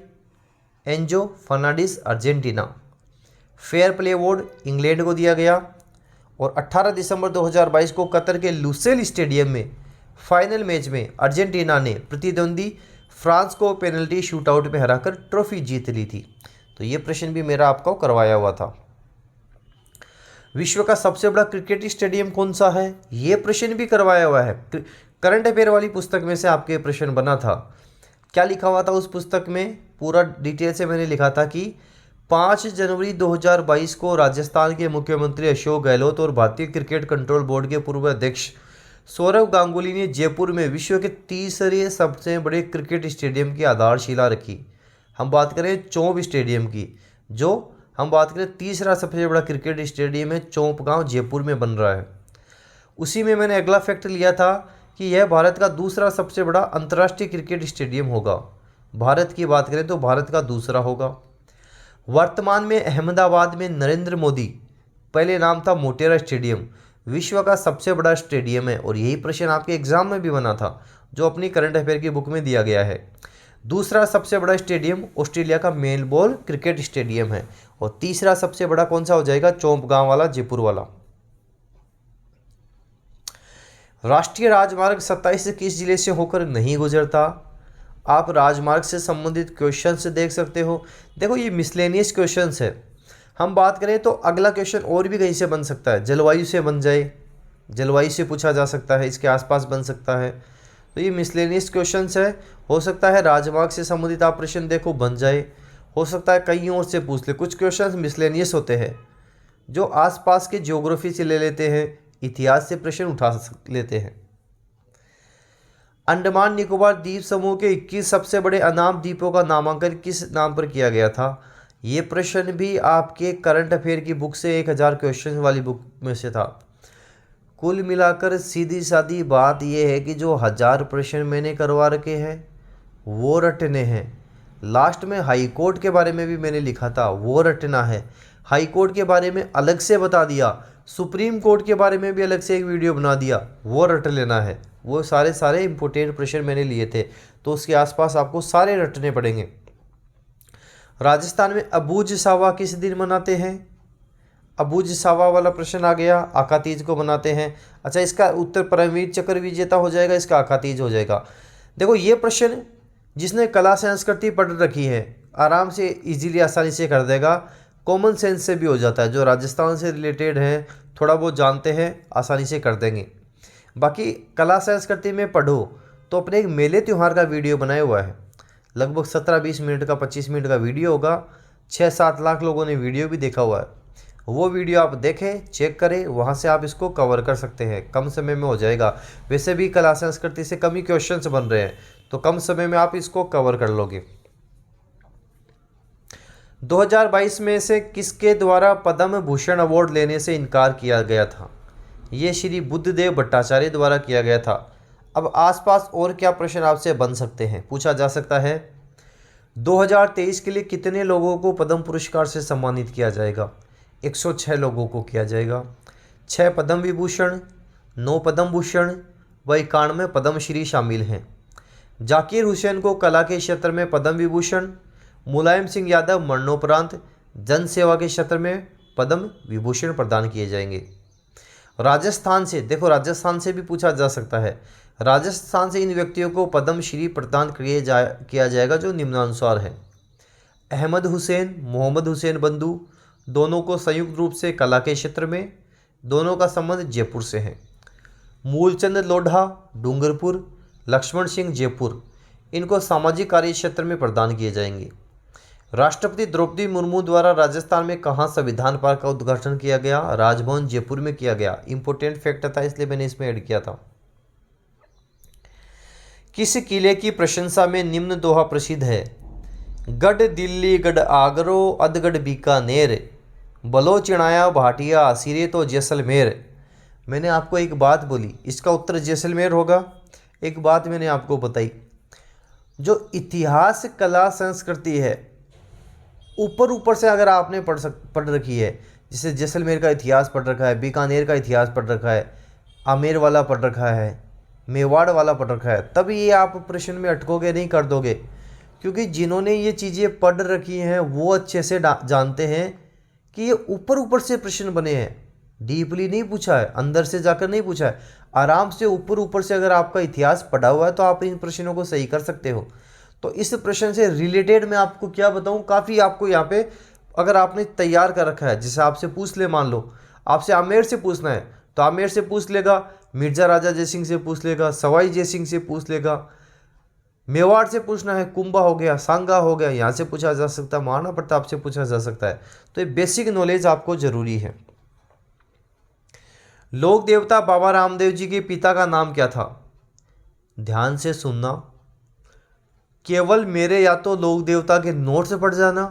Enzo Fernandez Argentina. Fair play award England को दिया गया। और 18 दिसंबर 2022 को कतर के लुसेल स्टेडियम में फाइनल मैच में अर्जेंटीना ने प्रतिद्वंदी फ्रांस को पेनल्टी शूटआउट में हराकर ट्रॉफी जीत ली थी। तो ये प्रश्न भी मेरा आपको करवाया हुआ था। विश्व का सबसे बड़ा क्रिकेट स्टेडियम कौन सा है? ये प्रश्न भी करवाया हुआ है, करंट अफेयर वाली पुस्तक में से आपके प्रश्न बना था। क्या लिखा हुआ था उस पुस्तक में? पूरा डिटेल से मैंने लिखा था कि 5 जनवरी 2022 को राजस्थान के मुख्यमंत्री अशोक गहलोत और भारतीय क्रिकेट कंट्रोल बोर्ड के पूर्व अध्यक्ष सौरव गांगुली ने जयपुर में विश्व के तीसरे सबसे बड़े क्रिकेट स्टेडियम की आधारशिला रखी। हम बात करें चौंप स्टेडियम की, जो हम बात करें तीसरा सबसे बड़ा क्रिकेट स्टेडियम है, चौंप गांव जयपुर में बन रहा है। उसी में मैंने अगला फैक्ट लिया था कि यह भारत का दूसरा सबसे बड़ा अंतर्राष्ट्रीय क्रिकेट स्टेडियम होगा। भारत की बात करें तो भारत का दूसरा होगा। वर्तमान में अहमदाबाद में नरेंद्र मोदी, पहले नाम था मोटेरा स्टेडियम, विश्व का सबसे बड़ा स्टेडियम है। और यही प्रश्न आपके एग्जाम में भी बना था, जो अपनी करंट अफेयर की बुक में दिया गया है। दूसरा सबसे बड़ा स्टेडियम ऑस्ट्रेलिया का मेलबोर्न क्रिकेट स्टेडियम है। और तीसरा सबसे बड़ा कौन सा हो जाएगा? चौंप गांव वाला, जयपुर वाला। राष्ट्रीय राजमार्ग 27 किस जिले से होकर नहीं गुजरता? आप राजमार्ग से संबंधित क्वेश्चंस देख सकते हो। देखो ये मिसलेनियस क्वेश्चंस है। हम बात करें तो अगला क्वेश्चन और भी कहीं से बन सकता है, जलवायु से बन जाए, जलवायु से पूछा जा सकता है, इसके आसपास बन सकता है। तो ये मिसलेनियस क्वेश्चंस है। हो सकता है राजमार्ग से संबंधित आप प्रश्न देखो बन जाए, हो सकता है कहीं और से पूछ ले। कुछ क्वेश्चंस मिसलेनियस होते हैं जो आसपास के ज्योग्राफी से ले लेते हैं, इतिहास से प्रश्न उठा लेते हैं। अंडमान निकोबार द्वीप समूह के 21 सबसे बड़े अनाम द्वीपों का नामांकन किस नाम पर किया गया था? ये प्रश्न भी आपके करंट अफेयर की बुक से 1000 क्वेश्चन वाली बुक में से था। कुल मिलाकर सीधी सादी बात यह है कि जो 1000 प्रश्न मैंने करवा रखे हैं वो रटने हैं। लास्ट में हाई कोर्ट के बारे में भी मैंने लिखा था, वो रटना है। हाई कोर्ट के बारे में अलग से बता दिया, सुप्रीम कोर्ट के बारे में भी अलग से एक वीडियो बना दिया, वो रट लेना है। वो सारे इंपॉर्टेंट प्रश्न मैंने लिए थे, तो उसके आसपास आपको सारे रटने पड़ेंगे। राजस्थान में अबूझ सावा किस दिन मनाते हैं? अबूझ सावा वाला प्रश्न आ गया, आखातीज को मनाते हैं। अच्छा, इसका उत्तर परमवीर चक्र विजेता हो जाएगा, इसका आखातीज हो जाएगा। देखो ये प्रश्न जिसने कला संस्कृति पढ़ रखी है आराम से इजीली आसानी से कर देगा, कॉमन सेंस से भी हो जाता है। जो राजस्थान से रिलेटेड है, थोड़ा बहुत जानते हैं, आसानी से कर देंगे। बाकी कला संस्कृति में पढ़ो तो अपने एक मेले त्यौहार का वीडियो बनाया हुआ है, लगभग 17-20 मिनट का, 25 मिनट का वीडियो होगा। 6-7 लाख लोगों ने वीडियो भी देखा हुआ है। वो वीडियो आप देखें, चेक करें, वहाँ से आप इसको कवर कर सकते हैं, कम समय में हो जाएगा। वैसे भी कला संस्कृति से कम ही क्वेश्चंस बन रहे हैं, तो कम समय में आप इसको कवर कर लोगे। 2022 में से किसके द्वारा पद्म भूषण अवार्ड लेने से इनकार किया गया था? ये श्री बुद्धदेव भट्टाचार्य द्वारा किया गया था। अब आसपास और क्या प्रश्न आपसे बन सकते हैं, पूछा जा सकता है। 2023 के लिए कितने लोगों को पद्म पुरस्कार से सम्मानित किया जाएगा? 106 लोगों को किया जाएगा। 6 पद्म विभूषण, 9 पद्म भूषण व 91 पद्मश्री शामिल हैं। जाकिर हुसैन को कला के क्षेत्र में पद्म विभूषण, मुलायम सिंह यादव मरणोपरांत जन सेवा के क्षेत्र में पद्म विभूषण प्रदान किए जाएंगे। राजस्थान से, देखो राजस्थान से भी पूछा जा सकता है, राजस्थान से इन व्यक्तियों को पद्म श्री प्रदान किया जाएगा जो निम्नानुसार है। अहमद हुसैन, मोहम्मद हुसैन बंधु, दोनों को संयुक्त रूप से कला के क्षेत्र में, दोनों का संबंध जयपुर से है। मूलचंद लोढ़ा डूंगरपुर, लक्ष्मण सिंह जयपुर, इनको सामाजिक कार्य क्षेत्र में प्रदान किए जाएंगे। राष्ट्रपति द्रौपदी मुर्मू द्वारा राजस्थान में कहाँ संविधान पार्क का उद्घाटन किया गया? राजभवन जयपुर में किया गया। इंपॉर्टेंट फैक्ट था इसलिए मैंने इसमें ऐड किया था। किस किले की प्रशंसा में निम्न दोहा प्रसिद्ध है? गढ़ दिल्ली गढ़ आगरो अधगढ़ बीकानेर, बलो चिड़ाया भाटिया सिरे तो जैसलमेर। मैंने आपको एक बात बोली, इसका उत्तर जैसलमेर होगा। एक बात मैंने आपको बताई, जो इतिहास कला संस्कृति है ऊपर ऊपर से अगर आपने पढ़ रखी है, जैसे जैसलमेर का इतिहास पढ़ रखा है, बीकानेर का इतिहास पढ़ रखा है, आमेर वाला पढ़ रखा है, मेवाड़ वाला पढ़ रखा है, तब ये आप प्रश्न में अटकोगे नहीं, कर दोगे। क्योंकि जिन्होंने ये चीज़ें पढ़ रखी हैं वो अच्छे से जानते हैं कि ये ऊपर ऊपर से प्रश्न बने हैं, डीपली नहीं पूछा है, अंदर से जाकर नहीं पूछा है। आराम से ऊपर ऊपर से अगर आपका इतिहास पढ़ा हुआ है तो आप इन प्रश्नों को सही कर सकते हो। तो इस प्रश्न से रिलेटेड मैं आपको क्या बताऊं, काफ़ी आपको यहाँ पे अगर आपने तैयार कर रखा है, जैसे आपसे पूछ ले, मान लो आपसे आमेर से पूछना है तो आमेर से पूछ लेगा, मिर्जा राजा जयसिंह से पूछ लेगा, सवाई जयसिंह से पूछ लेगा, मेवाड़ से पूछना है कुंभा हो गया, सांगा हो गया, यहाँ से पूछा जा सकता है, महाराणा प्रताप से पूछा जा सकता है। तो ये बेसिक नॉलेज आपको जरूरी है। लोक देवता बाबा रामदेव जी के पिता का नाम क्या था? ध्यान से सुनना, केवल मेरे या तो लोक देवता के नोट्स पढ़ जाना,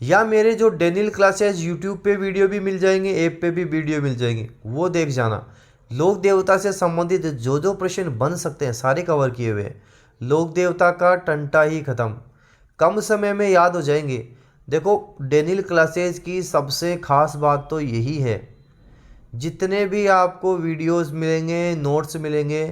या मेरे जो डेनियल क्लासेज यूट्यूब पे वीडियो भी मिल जाएंगे, ऐप पे भी वीडियो मिल जाएंगे, वो देख जाना। लोक देवता से संबंधित जो जो प्रश्न बन सकते हैं सारे कवर किए हुए हैं। लोक देवता का टंटा ही खत्म, कम समय में याद हो जाएंगे। देखो डेनियल क्लासेज की सबसे खास बात तो यही है, जितने भी आपको वीडियोस मिलेंगे, नोट्स मिलेंगे,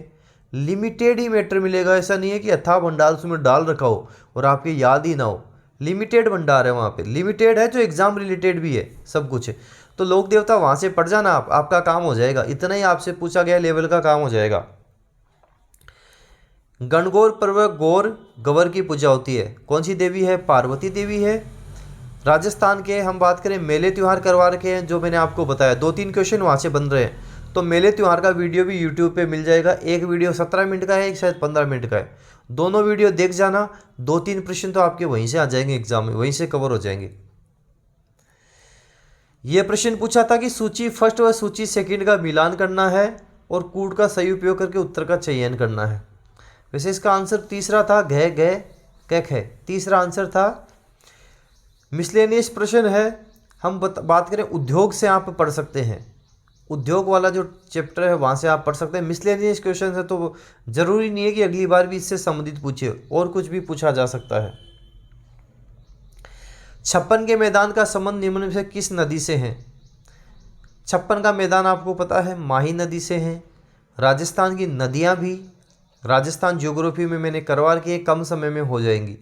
लिमिटेड ही मैटर मिलेगा। ऐसा नहीं है कि अथाह भंडार उसमें डाल रखा हो और आपके याद ही ना हो। लिमिटेड भंडार है वहाँ पे, लिमिटेड है जो एग्ज़ाम रिलेटेड भी है, सब कुछ है। तो लोक देवता वहाँ से पढ़ जाना, आपका काम हो जाएगा। इतना ही आपसे पूछा गया लेवल का काम हो जाएगा। गणगौर पर्व गौर गवर की पूजा होती है, कौन सी देवी है? पार्वती देवी है। राजस्थान के हम बात करें, मेले त्यौहार करवा रखे हैं जो मैंने आपको बताया, 2-3 क्वेश्चन वहाँ से बन रहे हैं। तो मेले त्यौहार का वीडियो भी यूट्यूब पे मिल जाएगा। एक वीडियो 17 मिनट का है, एक शायद 15 मिनट का है। दोनों वीडियो देख जाना, 2-3 प्रश्न तो आपके वहीं से आ जाएंगे एग्जाम में, वहीं से कवर हो जाएंगे। ये प्रश्न पूछा था कि सूची फर्स्ट व सूची सेकंड का मिलान करना है और कूट का सही उपयोग करके उत्तर का चयन करना है। वैसे इसका आंसर तीसरा था, घ गै कैख है, तीसरा आंसर था। मिसलेनियस प्रश्न है, हम बात करें उद्योग से आप पढ़ सकते हैं, उद्योग वाला जो चैप्टर है वहाँ से आप पढ़ सकते हैं। मिसलेनियस क्वेश्चन है तो ज़रूरी नहीं है कि अगली बार भी इससे संबंधित पूछे, और कुछ भी पूछा जा सकता है। 56 के मैदान का संबंध निम्न में से किस नदी से है? 56 का मैदान आपको पता है माही नदी से है। राजस्थान की नदियाँ भी राजस्थान ज्योग्राफी में मैंने करवा के कम समय में हो जाएंगी।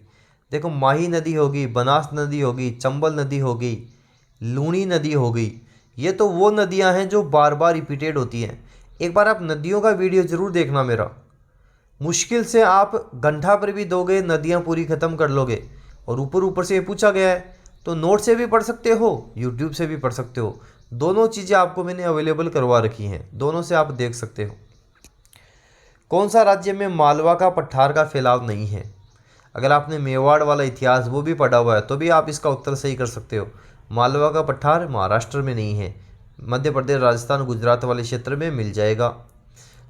देखो माही नदी होगी, बनास नदी होगी, चंबल नदी होगी, लूणी नदी होगी। ये तो वो नदियां हैं जो बार बार रिपीटेड होती हैं। एक बार आप नदियों का वीडियो ज़रूर देखना मेरा, मुश्किल से आप घंटा पर भी दोगे नदियां पूरी ख़त्म कर लोगे। और ऊपर ऊपर से ये पूछा गया है तो नोट से भी पढ़ सकते हो, यूट्यूब से भी पढ़ सकते हो। दोनों चीज़ें आपको मैंने अवेलेबल करवा रखी हैं, दोनों से आप देख सकते हो। कौन सा राज्य में मालवा का पठार का फैलाव नहीं है? अगर आपने मेवाड़ वाला इतिहास वो भी पढ़ा हुआ है तो भी आप इसका उत्तर सही कर सकते हो। मालवा का पठार महाराष्ट्र में नहीं है, मध्य प्रदेश, राजस्थान, गुजरात वाले क्षेत्र में मिल जाएगा।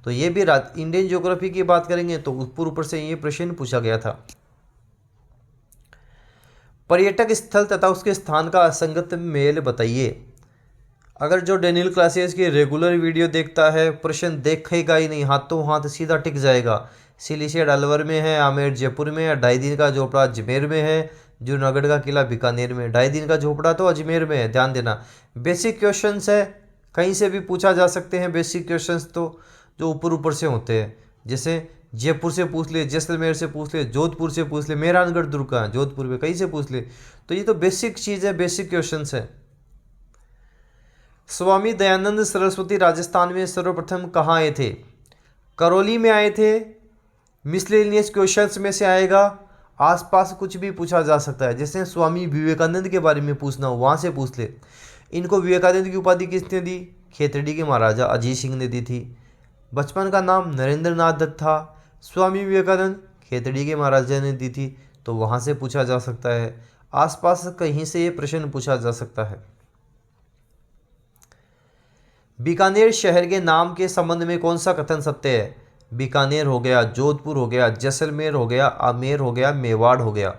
तो ये भी इंडियन ज्योग्राफी की बात करेंगे तो ऊपर से ये प्रश्न पूछा गया था। पर्यटक स्थल तथा उसके स्थान का असंगत मेल बताइए। अगर जो डेनियल क्लासेस की रेगुलर वीडियो देखता है प्रश्न देखेगा ही नहीं, हाथों हाथ सीधा टिक जाएगा। सिलीसेड अलवर में है, आमेर जयपुर में है, 2.5 दिन का झोपड़ा अजमेर में है, जूनागढ़ का किला बीकानेर में। 2.5 दिन का झोपड़ा तो अजमेर में है, ध्यान देना। बेसिक क्वेश्चंस है, कहीं से भी पूछा जा सकते हैं बेसिक क्वेश्चंस तो जो ऊपर से होते हैं। जैसे जयपुर से पूछ ले, जैसलमेर से पूछ ले, जोधपुर से पूछ ले, मेहरानगढ़ दुर्ग कहाँ है, जोधपुर में, कहीं से पूछ ले। तो ये तो बेसिक चीज़ है, बेसिक क्वेश्चन है। स्वामी दयानंद सरस्वती राजस्थान में सर्वप्रथम कहाँ आए थे? करौली में आए थे। मिसलेनियस क्वेश्चंस में से आएगा, आसपास कुछ भी पूछा जा सकता है। जैसे स्वामी विवेकानंद के बारे में पूछना हो, वहाँ से पूछ ले। इनको विवेकानंद की उपाधि किसने दी? खेतड़ी के महाराजा अजीत सिंह ने दी थी। बचपन का नाम नरेंद्र नाथ दत्त था। स्वामी विवेकानंद खेतड़ी के महाराजा ने दी थी, तो वहाँ से पूछा जा सकता है। आसपास कहीं से ये प्रश्न पूछा जा सकता है। बीकानेर शहर के नाम के संबंध में कौन सा कथन सत्य है? बीकानेर हो गया, जोधपुर हो गया, जैसलमेर हो गया, आमेर हो गया, मेवाड़ हो गया।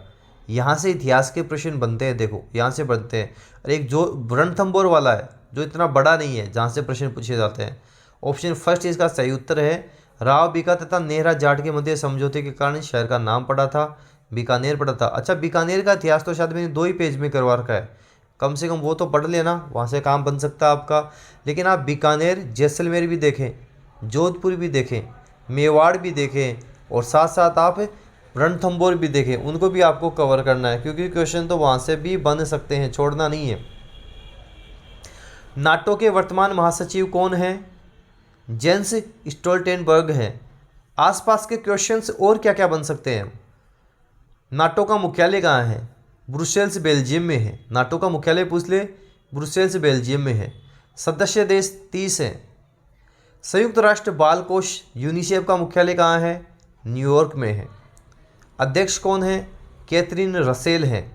यहाँ से इतिहास के प्रश्न बनते हैं, देखो यहाँ से बनते हैं। और एक जो रणथंबोर वाला है, जो इतना बड़ा नहीं है, जहाँ से प्रश्न पूछे जाते हैं। ऑप्शन फर्स्ट इसका सही उत्तर है। राव बीका तथा नेहरा जाट के मध्य समझौते के कारण शहर का नाम पड़ा था, बीकानेर पड़ा था। अच्छा, बीकानेर का इतिहास तो शायद मैंने 2 ही पेज में करवा रखा है, कम से कम वो तो पढ़ लेना, वहाँ से काम बन सकता है आपका। लेकिन आप बीकानेर, जैसलमेर भी देखें, जोधपुर भी देखें, मेवाड़ भी देखें, और साथ साथ आप रणथंबोर भी देखें, उनको भी आपको कवर करना है, क्योंकि क्वेश्चन तो वहाँ से भी बन सकते हैं, छोड़ना नहीं है। नाटो के वर्तमान महासचिव कौन है? जेंस स्टोल्टेनबर्ग है। आसपास के क्वेश्चंस और क्या क्या बन सकते हैं? नाटो का मुख्यालय कहाँ है? ब्रुसेल्स बेल्जियम में है। नाटो का मुख्यालय पूछ ले, ब्रुसेल्स बेल्जियम में है। सदस्य देश 30 हैं। संयुक्त राष्ट्र बाल कोष यूनिसेफ का मुख्यालय कहाँ है? न्यूयॉर्क में है। अध्यक्ष कौन है? कैथरीन रसेल है।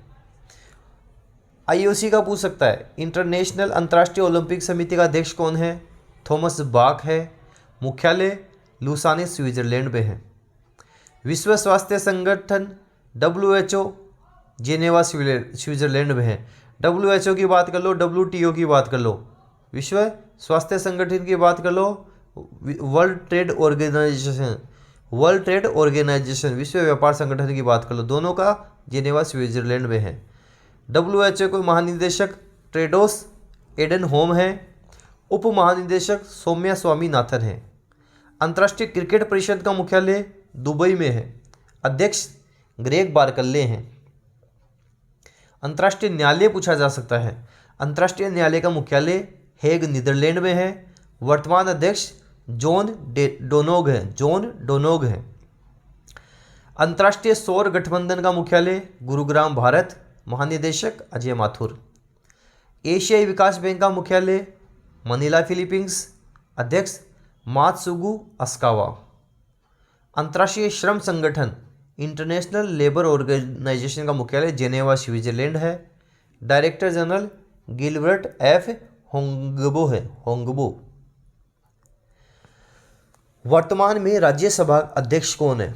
आईओसी का पूछ सकता है, इंटरनेशनल अंतर्राष्ट्रीय ओलंपिक समिति का अध्यक्ष कौन है? थॉमस बाक है। मुख्यालय लुसाने स्विट्जरलैंड में है। विश्व स्वास्थ्य संगठन WHO जेनेवा स्विट्जरलैंड में है। WHO की बात कर लो, WTO की बात कर लो, विश्व स्वास्थ्य संगठन की बात कर लो, वर्ल्ड ट्रेड ऑर्गेनाइजेशन, विश्व व्यापार संगठन की बात कर लो, दोनों का जेनेवा स्विट्जरलैंड में है। WHO को महानिदेशक ट्रेडोस एडनहोम है। उप महानिदेशक सौम्या स्वामीनाथन है। अंतर्राष्ट्रीय क्रिकेट परिषद का मुख्यालय दुबई में है। अध्यक्ष ग्रेग बारकल्ले हैं। अंतर्राष्ट्रीय न्यायालय पूछा जा सकता है। अंतर्राष्ट्रीय न्यायालय का मुख्यालय हेग नीदरलैंड में है। वर्तमान अध्यक्ष जॉन डोनोग है। अंतर्राष्ट्रीय सौर गठबंधन का मुख्यालय गुरुग्राम, भारत। महानिदेशक अजय माथुर। एशियाई विकास बैंक का मुख्यालय मनीला, फिलीपींस। अध्यक्ष मात्सुगु अस्कावा। अंतर्राष्ट्रीय श्रम संगठन इंटरनेशनल लेबर ऑर्गेनाइजेशन का मुख्यालय जेनेवा, स्विट्जरलैंड है। Director general Gilbert F Houngbo है। वर्तमान में राज्यसभा अध्यक्ष कौन है?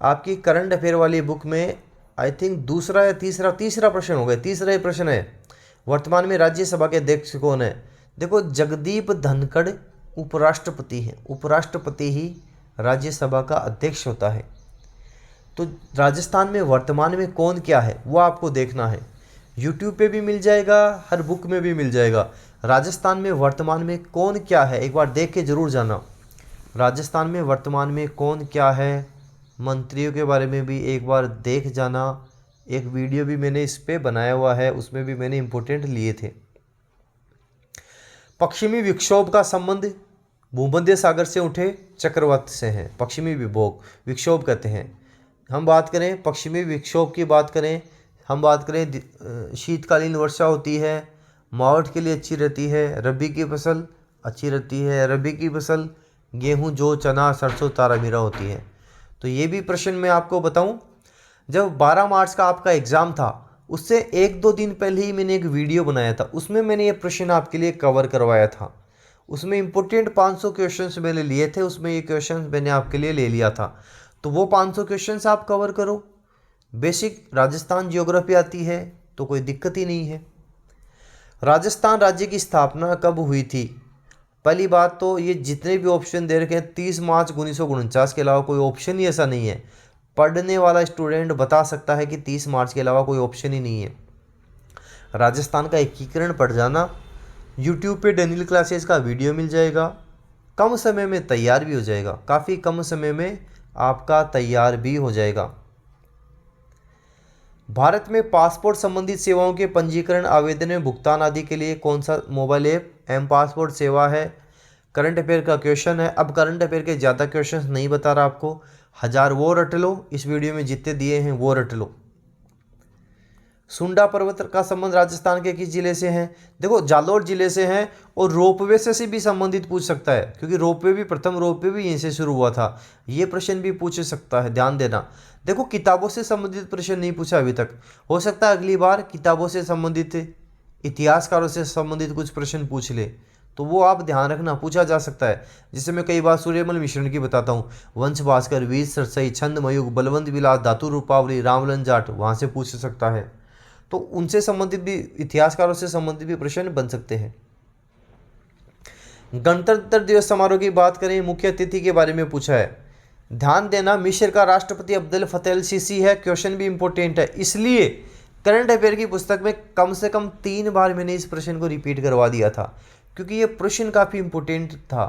आपकी करंट अफेयर वाली बुक में आई थिंक दूसरा या तीसरा प्रश्न हो गया, तीसरा ही प्रश्न है। वर्तमान में राज्यसभा के अध्यक्ष कौन है? देखो, जगदीप धनखड़ उपराष्ट्रपति है। उपराष्ट्रपति ही राज्यसभा का अध्यक्ष होता है। तो राजस्थान में वर्तमान में कौन क्या है वो आपको देखना है। यूट्यूब पे भी मिल जाएगा, हर बुक में भी मिल जाएगा। राजस्थान में वर्तमान में कौन क्या है एक बार देख के ज़रूर जाना। राजस्थान में वर्तमान में कौन क्या है, मंत्रियों के बारे में भी एक बार देख जाना। एक वीडियो भी मैंने इस पे बनाया हुआ है, उसमें भी मैंने इम्पोर्टेंट लिए थे। पश्चिमी विक्षोभ का संबंध भूमध्य सागर से उठे चक्रवात से है। पश्चिमी विक्षोभ कहते हैं। हम बात करें पश्चिमी विक्षोभ की बात करें, हम बात करें शीतकालीन वर्षा होती है, मावठ के लिए अच्छी रहती है, रबी की फसल अच्छी रहती है। रबी की फसल गेहूं, जौ, चना, सरसों, तारा मीरा होती है। तो ये भी प्रश्न मैं आपको बताऊं, जब 12 मार्च का आपका एग्ज़ाम था उससे 1-2 दिन पहले ही मैंने एक वीडियो बनाया था, उसमें मैंने ये प्रश्न आपके लिए कवर करवाया था। उसमें इम्पोर्टेंट 500 क्वेश्चंस मैंने लिए थे, उसमें ये क्वेश्चंस मैंने आपके लिए ले लिया था। तो वो 500 क्वेश्चंस आप कवर करो। बेसिक राजस्थान ज्योग्राफी आती है तो कोई दिक्कत ही नहीं है। राजस्थान राज्य की स्थापना कब हुई थी? पहली बात तो ये जितने भी ऑप्शन दे रखे हैं 30 मार्च 1949 के अलावा कोई ऑप्शन ही ऐसा नहीं है। पढ़ने वाला स्टूडेंट बता सकता है कि 30 मार्च के अलावा कोई ऑप्शन ही नहीं है। राजस्थान का एकीकरण पढ़ जाना। यूट्यूब पे डेनियल क्लासेस का वीडियो मिल जाएगा, कम समय में तैयार भी हो जाएगा। काफ़ी कम समय में आपका तैयार भी हो जाएगा। भारत में पासपोर्ट संबंधित सेवाओं के पंजीकरण, आवेदन में भुगतान आदि के लिए कौन सा मोबाइल ऐप एम पासपोर्ट सेवा है? करंट अफेयर का क्वेश्चन है। अब करंट अफेयर के ज़्यादा क्वेश्चंस नहीं बता रहा आपको, 1000 वो रट लो, इस वीडियो में जितने दिए हैं वो रट लो। सुंडा पर्वत का संबंध राजस्थान के किस जिले से है? देखो जालोर जिले से है, और रोपवे से भी संबंधित पूछ सकता है, क्योंकि रोपवे भी प्रथम रोपवे भी यहीं से शुरू हुआ था। ये प्रश्न भी पूछ सकता है, ध्यान देना। देखो किताबों से संबंधित प्रश्न नहीं पूछा अभी तक, हो सकता है अगली बार किताबों से संबंधित, इतिहासकारों से संबंधित कुछ प्रश्न पूछ ले, तो वो आप ध्यान रखना, पूछा जा सकता है। जिससे मैं कई बार सूर्यमल मिश्रण की बताता हूँ, वंश भास्कर, वीर सरसई, छंद मयुग, बलवंत विलास, धातु रूपावली, रामलन जाट, वहाँ से पूछ सकता है। तो उनसे संबंधित भी, इतिहासकारों से संबंधित भी प्रश्न बन सकते हैं। गणतंत्र दिवस समारोह की बात करें, मुख्य अतिथि के बारे में पूछा है। ध्यान देना, मिस्र का राष्ट्रपति अब्देल फतेह अल सीसी है। क्वेश्चन भी इंपॉर्टेंट है, इसलिए करंट अफेयर की पुस्तक में कम से कम 3 बार मैंने इस प्रश्न को रिपीट करवा दिया था, क्योंकि ये प्रश्न काफ़ी इंपॉर्टेंट था।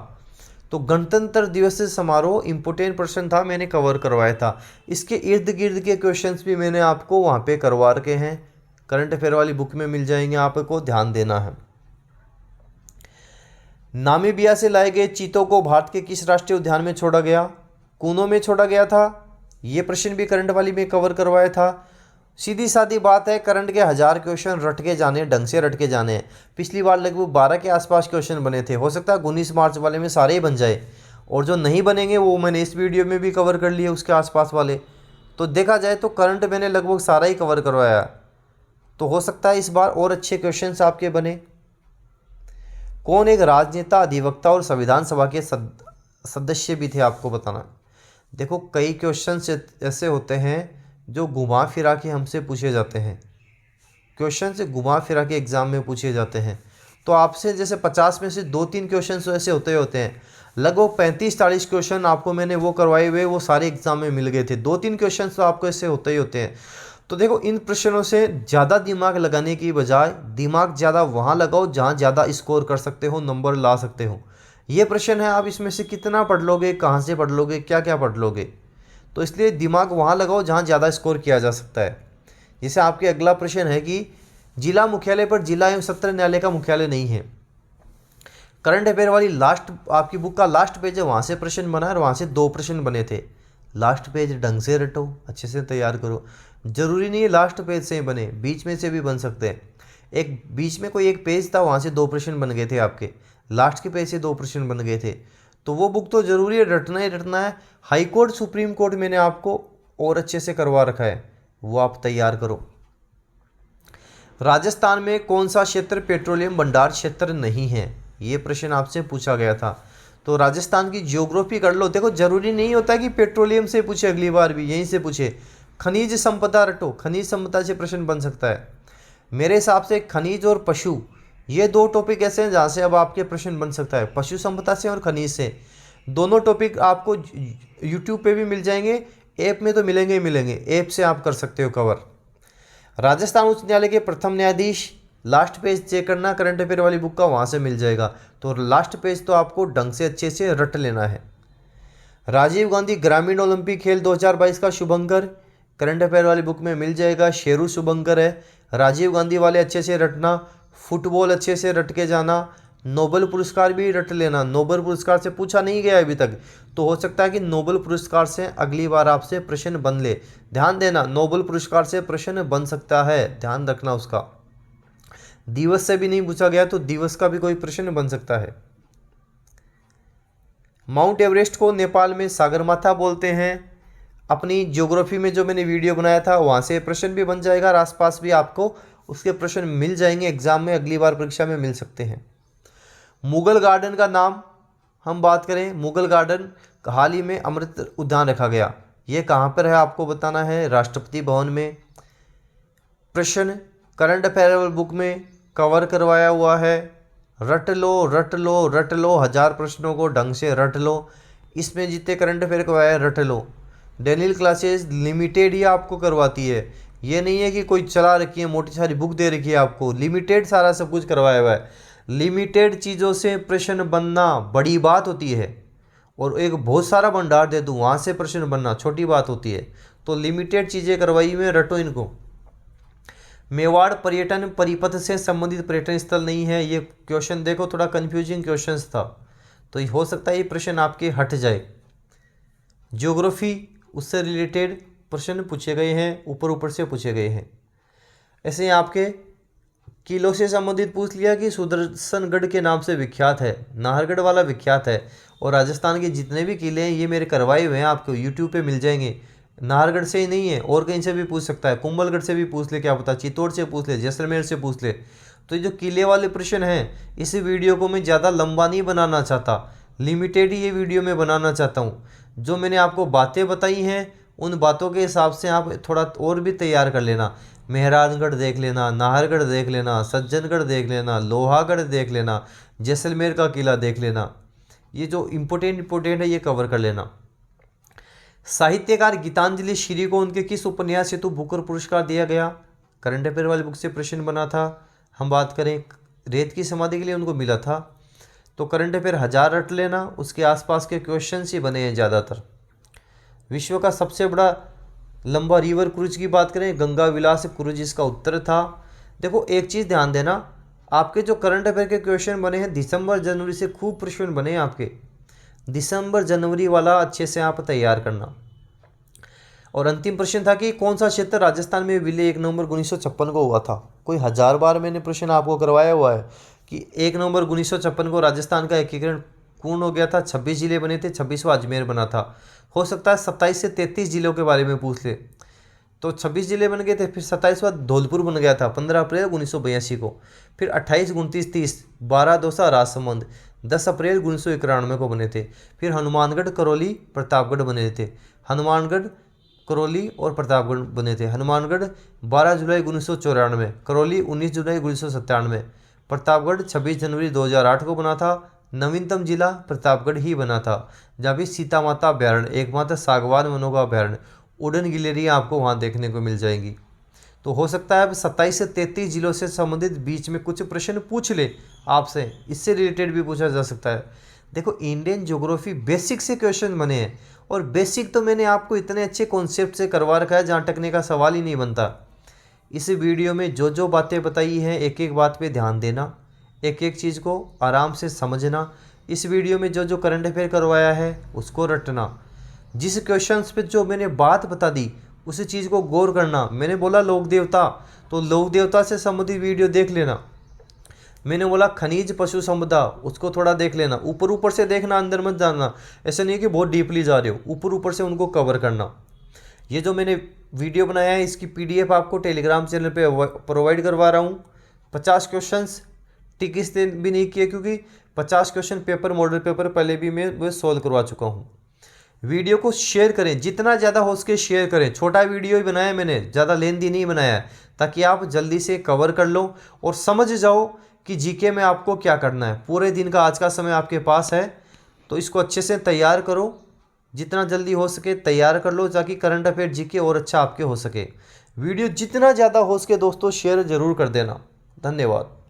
तो गणतंत्र दिवस समारोह इंपॉर्टेंट प्रश्न था, मैंने कवर करवाया था। इसके इर्द गिर्द के क्वेश्चंस भी मैंने आपको वहाँ पे करवा रखे हैं, करंट अफेयर वाली बुक में मिल जाएंगे, आपको ध्यान देना है। नामीबिया से लाए गए चीतों को भारत के किस राष्ट्रीय उद्यान में छोड़ा गया? कूनो में छोड़ा गया था। ये प्रश्न भी करंट वाली में कवर करवाया था। सीधी सादी बात है, करंट के 1000 क्वेश्चन रट के जाने, ढंग से रट के जाने हैं। पिछली बार लगभग 12 के आसपास क्वेश्चन बने थे, हो सकता है 19 मार्च वाले में सारे ही बन जाए, और जो नहीं बनेंगे वो मैंने इस वीडियो में भी कवर कर लिए, उसके आसपास वाले। तो देखा जाए तो करंट मैंने लगभग सारा ही कवर करवाया, तो हो सकता है इस बार और अच्छे क्वेश्चंस आपके बने। कौन एक राजनेता, अधिवक्ता और संविधान सभा के सदस्य भी थे, आपको बताना। देखो कई क्वेश्चंस ऐसे होते हैं जो घुमा फिरा के हमसे पूछे जाते हैं, क्वेश्चन से घुमा फिरा के एग्ज़ाम में पूछे जाते हैं। तो आपसे जैसे 50 में से 2-3 क्वेश्चन ऐसे होते हैं, लगभग 35-40 क्वेश्चन आपको मैंने वो करवाए हुए, वो सारे एग्जाम में मिल गए थे। 2-3 क्वेश्चन तो आपको ऐसे होते ही होते हैं। तो देखो इन प्रश्नों से ज़्यादा दिमाग लगाने की बजाय दिमाग ज़्यादा वहाँ लगाओ जहाँ ज़्यादा स्कोर कर सकते हो, नंबर ला सकते हो। ये प्रश्न है, आप इसमें से कितना पढ़ लोगे, कहाँ से पढ़ लोगे, क्या क्या पढ़ लोगे, तो इसलिए दिमाग वहाँ लगाओ जहाँ ज़्यादा स्कोर किया जा सकता है। जैसे आपके अगला प्रश्न है कि जिला मुख्यालय पर जिला एवं सत्र न्यायालय का मुख्यालय नहीं है। करंट अफेयर वाली लास्ट आपकी बुक का लास्ट पेज है, वहाँ से प्रश्न बना है, और वहाँ से 2 प्रश्न बने थे। लास्ट पेज ढंग से रटो, अच्छे से तैयार करो। जरूरी नहीं है लास्ट पेज से ही बने, बीच में से भी बन सकते हैं। एक बीच में कोई एक पेज था, वहाँ से 2 प्रश्न बन गए थे आपके, लास्ट के पेज से 2 प्रश्न बन गए थे। तो वो बुक तो जरूरी है, रटना ही रटना है। हाई कोर्ट, सुप्रीम कोर्ट मैंने आपको और अच्छे से करवा रखा है, वो आप तैयार करो। राजस्थान में कौन सा क्षेत्र पेट्रोलियम भंडार क्षेत्र नहीं है? ये प्रश्न आपसे पूछा गया था। तो राजस्थान की ज्योग्राफी कर लो। देखो जरूरी नहीं होता कि पेट्रोलियम से पूछे, अगली बार भी यहीं से पूछे। खनिज संपदा रटो, खनिज संपदा से प्रश्न बन सकता है। मेरे हिसाब से खनिज और पशु, ये 2 टॉपिक ऐसे हैं जहाँ से अब आपके प्रश्न बन सकता है, पशु संपदा से और खनिज से। दोनों टॉपिक आपको यूट्यूब पे भी मिल जाएंगे, ऐप में तो मिलेंगे ही मिलेंगे, ऐप से आप कर सकते हो कवर। राजस्थान उच्च न्यायालय के प्रथम न्यायाधीश, लास्ट पेज चेक करना करंट अफेयर वाली बुक का, वहाँ से मिल जाएगा। तो लास्ट पेज तो आपको ढंग से अच्छे से रट लेना है। राजीव गांधी ग्रामीण ओलंपिक खेल 2022 का शुभंकर, करंट अफेयर वाली बुक में मिल जाएगा, शेरू शुभंकर है। राजीव गांधी वाले अच्छे से रटना। फुटबॉल अच्छे से रट के जाना। नोबेल पुरस्कार भी रट लेना, नोबेल पुरस्कार से पूछा नहीं गया अभी तक, तो हो सकता है कि नोबेल पुरस्कार से अगली बार आपसे प्रश्न बन ले। ध्यान देना, नोबेल पुरस्कार से प्रश्न बन सकता है, ध्यान रखना उसका। दिवस से भी नहीं पूछा गया तो दिवस का भी कोई प्रश्न बन सकता है। माउंट एवरेस्ट को नेपाल में सागरमाथा बोलते हैं। अपनी ज्योग्राफी में जो मैंने वीडियो बनाया था वहाँ से प्रश्न भी बन जाएगा, और आसपास भी आपको उसके प्रश्न मिल जाएंगे, एग्जाम में अगली बार परीक्षा में मिल सकते हैं। मुगल गार्डन का नाम हम बात करें, मुगल गार्डन हाल ही में अमृत उद्यान रखा गया, ये कहाँ पर है आपको बताना है, राष्ट्रपति भवन में। प्रश्न करंट अफेयर बुक में कवर करवाया हुआ है, रट लो रट लो रट लो, 1000 प्रश्नों को ढंग से रट लो। इसमें जितने करंट अफेयर करवाया रट लो। डेनियल क्लासेस लिमिटेड ही आपको करवाती है, ये नहीं है कि कोई चला रखी है, मोटी सारी बुक दे रखी है आपको, लिमिटेड सारा सब कुछ करवाया हुआ है। लिमिटेड चीज़ों से प्रश्न बनना बड़ी बात होती है, और एक बहुत सारा भंडार दे दूँ, वहाँ से प्रश्न बनना छोटी बात होती है। तो लिमिटेड चीज़ें करवाई में रटो इनको। मेवाड़ पर्यटन परिपथ से संबंधित पर्यटन स्थल नहीं है, ये क्वेश्चन देखो थोड़ा कंफ्यूजिंग क्वेश्चन था, तो ये हो सकता है ये प्रश्न आपके हट जाए। ज्योग्राफी उससे रिलेटेड प्रश्न पूछे गए हैं, ऊपर ऊपर से पूछे गए हैं। ऐसे ही आपके किलों से संबंधित पूछ लिया कि सुदर्शनगढ़ के नाम से विख्यात है, नाहरगढ़ वाला विख्यात है। और राजस्थान के जितने भी किले हैं ये मेरे करवाए हुए हैं, आपको यूट्यूब पे मिल जाएंगे। नाहरगढ़ से ही नहीं है, और कहीं से भी पूछ सकता है, कुंभलगढ़ से भी पूछ ले, क्या पता चित्तौड़ से पूछ ले, जैसलमेर से पूछ ले। तो ये जो किले वाले प्रश्न हैं, इस वीडियो को मैं ज़्यादा लंबा नहीं बनाना चाहता, लिमिटेड ही ये वीडियो में बनाना चाहता हूँ। जो मैंने आपको बातें बताई हैं उन बातों के हिसाब से आप थोड़ा और भी तैयार कर लेना। मेहरानगढ़ देख लेना, नाहरगढ़ देख लेना, सज्जनगढ़ देख लेना, लोहागढ़ देख लेना, जैसलमेर का किला देख लेना। ये जो इम्पोर्टेंट है ये कवर कर लेना। साहित्यकार गीतांजलि श्री को उनके किस उपन्यास हेतु बुकर पुरस्कार दिया गया? करंट अफेयर वाली बुक से प्रश्न बना था। हम बात करें रेत की समाधि के लिए उनको मिला था। तो करंट अफेयर 1000 रट लेना, उसके आसपास के क्वेश्चन ही बने हैं ज़्यादातर। विश्व का सबसे बड़ा लंबा रिवर क्रूज की बात करें, गंगा विलास क्रूज इसका उत्तर था। देखो एक चीज़ ध्यान देना, आपके जो करंट अफेयर के क्वेश्चन बने हैं दिसंबर जनवरी से खूब प्रश्न बने हैं आपके, दिसंबर जनवरी वाला अच्छे से आप तैयार करना। और अंतिम प्रश्न था कि कौन सा क्षेत्र राजस्थान में विलय 1 नवंबर 1956 को हुआ था? कोई 1000 बार मैंने प्रश्न आपको करवाया हुआ है कि 1 नवंबर 1956 को राजस्थान का एकीकरण पूर्ण हो गया था, 26 जिले बने थे, 26वां अजमेर बना था। हो सकता है 27 से 33 जिलों के बारे में पूछ ले, तो 26 जिले बन गए थे, फिर 27वां धौलपुर बन गया था 15 अप्रैल 1982 को, फिर 28, 29, 30, 12 दौसा राजसमंद 10 अप्रैल 1991 को बने थे, फिर हनुमानगढ़, करौली, प्रतापगढ़ बने थे। हनुमानगढ़, करौली और प्रतापगढ़ बने थे। हनुमानगढ़ 12 जुलाई 1994, करौली 19 जुलाई 1997, प्रतापगढ़ 26 जनवरी 2008 को बना था। नवीनतम जिला प्रतापगढ़ ही बना था, जहाँ भी सीता माता अभ्यारण्य, एकमात्र सागवान वनों का अभ्यारण्य, उड़न गिलेरियाँ आपको वहाँ देखने को मिल जाएंगी। तो हो सकता है अब 27 से 33 जिलों से संबंधित बीच में कुछ प्रश्न पूछ ले आपसे, इससे रिलेटेड भी पूछा जा सकता है। देखो इंडियन ज्योग्राफी बेसिक से क्वेश्चन बने हैं, और बेसिक तो मैंने आपको इतने अच्छे कॉन्सेप्ट से करवा रखा है जहाँ अटकने का सवाल ही नहीं बनता। इस वीडियो में जो जो बातें बताई हैं एक एक बात पे ध्यान देना, एक एक चीज़ को आराम से समझना। इस वीडियो में जो जो करंट अफेयर करवाया है उसको रटना। जिस क्वेश्चंस पे जो मैंने बात बता दी उस चीज़ को गौर करना। मैंने बोला लोक देवता, तो लोक देवता से संबंधित वीडियो देख लेना। मैंने बोला खनिज पशु संपदा, उसको थोड़ा देख लेना। ऊपर ऊपर से देखना, अंदर मत जाना। ऐसा नहीं कि बहुत डीपली जा रहे हो, ऊपर ऊपर से उनको कवर करना। ये जो मैंने वीडियो बनाया है इसकी PDF आपको टेलीग्राम चैनल पे प्रोवाइड करवा रहा हूँ। 50 क्वेश्चंस टिक इसलिए भी नहीं किए क्योंकि 50 क्वेश्चन पेपर, मॉडल पेपर पहले भी मैं वो सॉल्व करवा चुका हूँ। वीडियो को शेयर करें, जितना ज़्यादा हो सके शेयर करें। छोटा वीडियो ही बनाया मैंने, ज़्यादा लेंथी नहीं बनाया है, ताकि आप जल्दी से कवर कर लो और समझ जाओ कि जीके में आपको क्या करना है। पूरे दिन का आज का समय आपके पास है, तो इसको अच्छे से तैयार करो, जितना जल्दी हो सके तैयार कर लो, ताकि करंट अफेयर जीके और अच्छा आपके हो सके। वीडियो जितना ज़्यादा हो सके दोस्तों शेयर ज़रूर कर देना। धन्यवाद।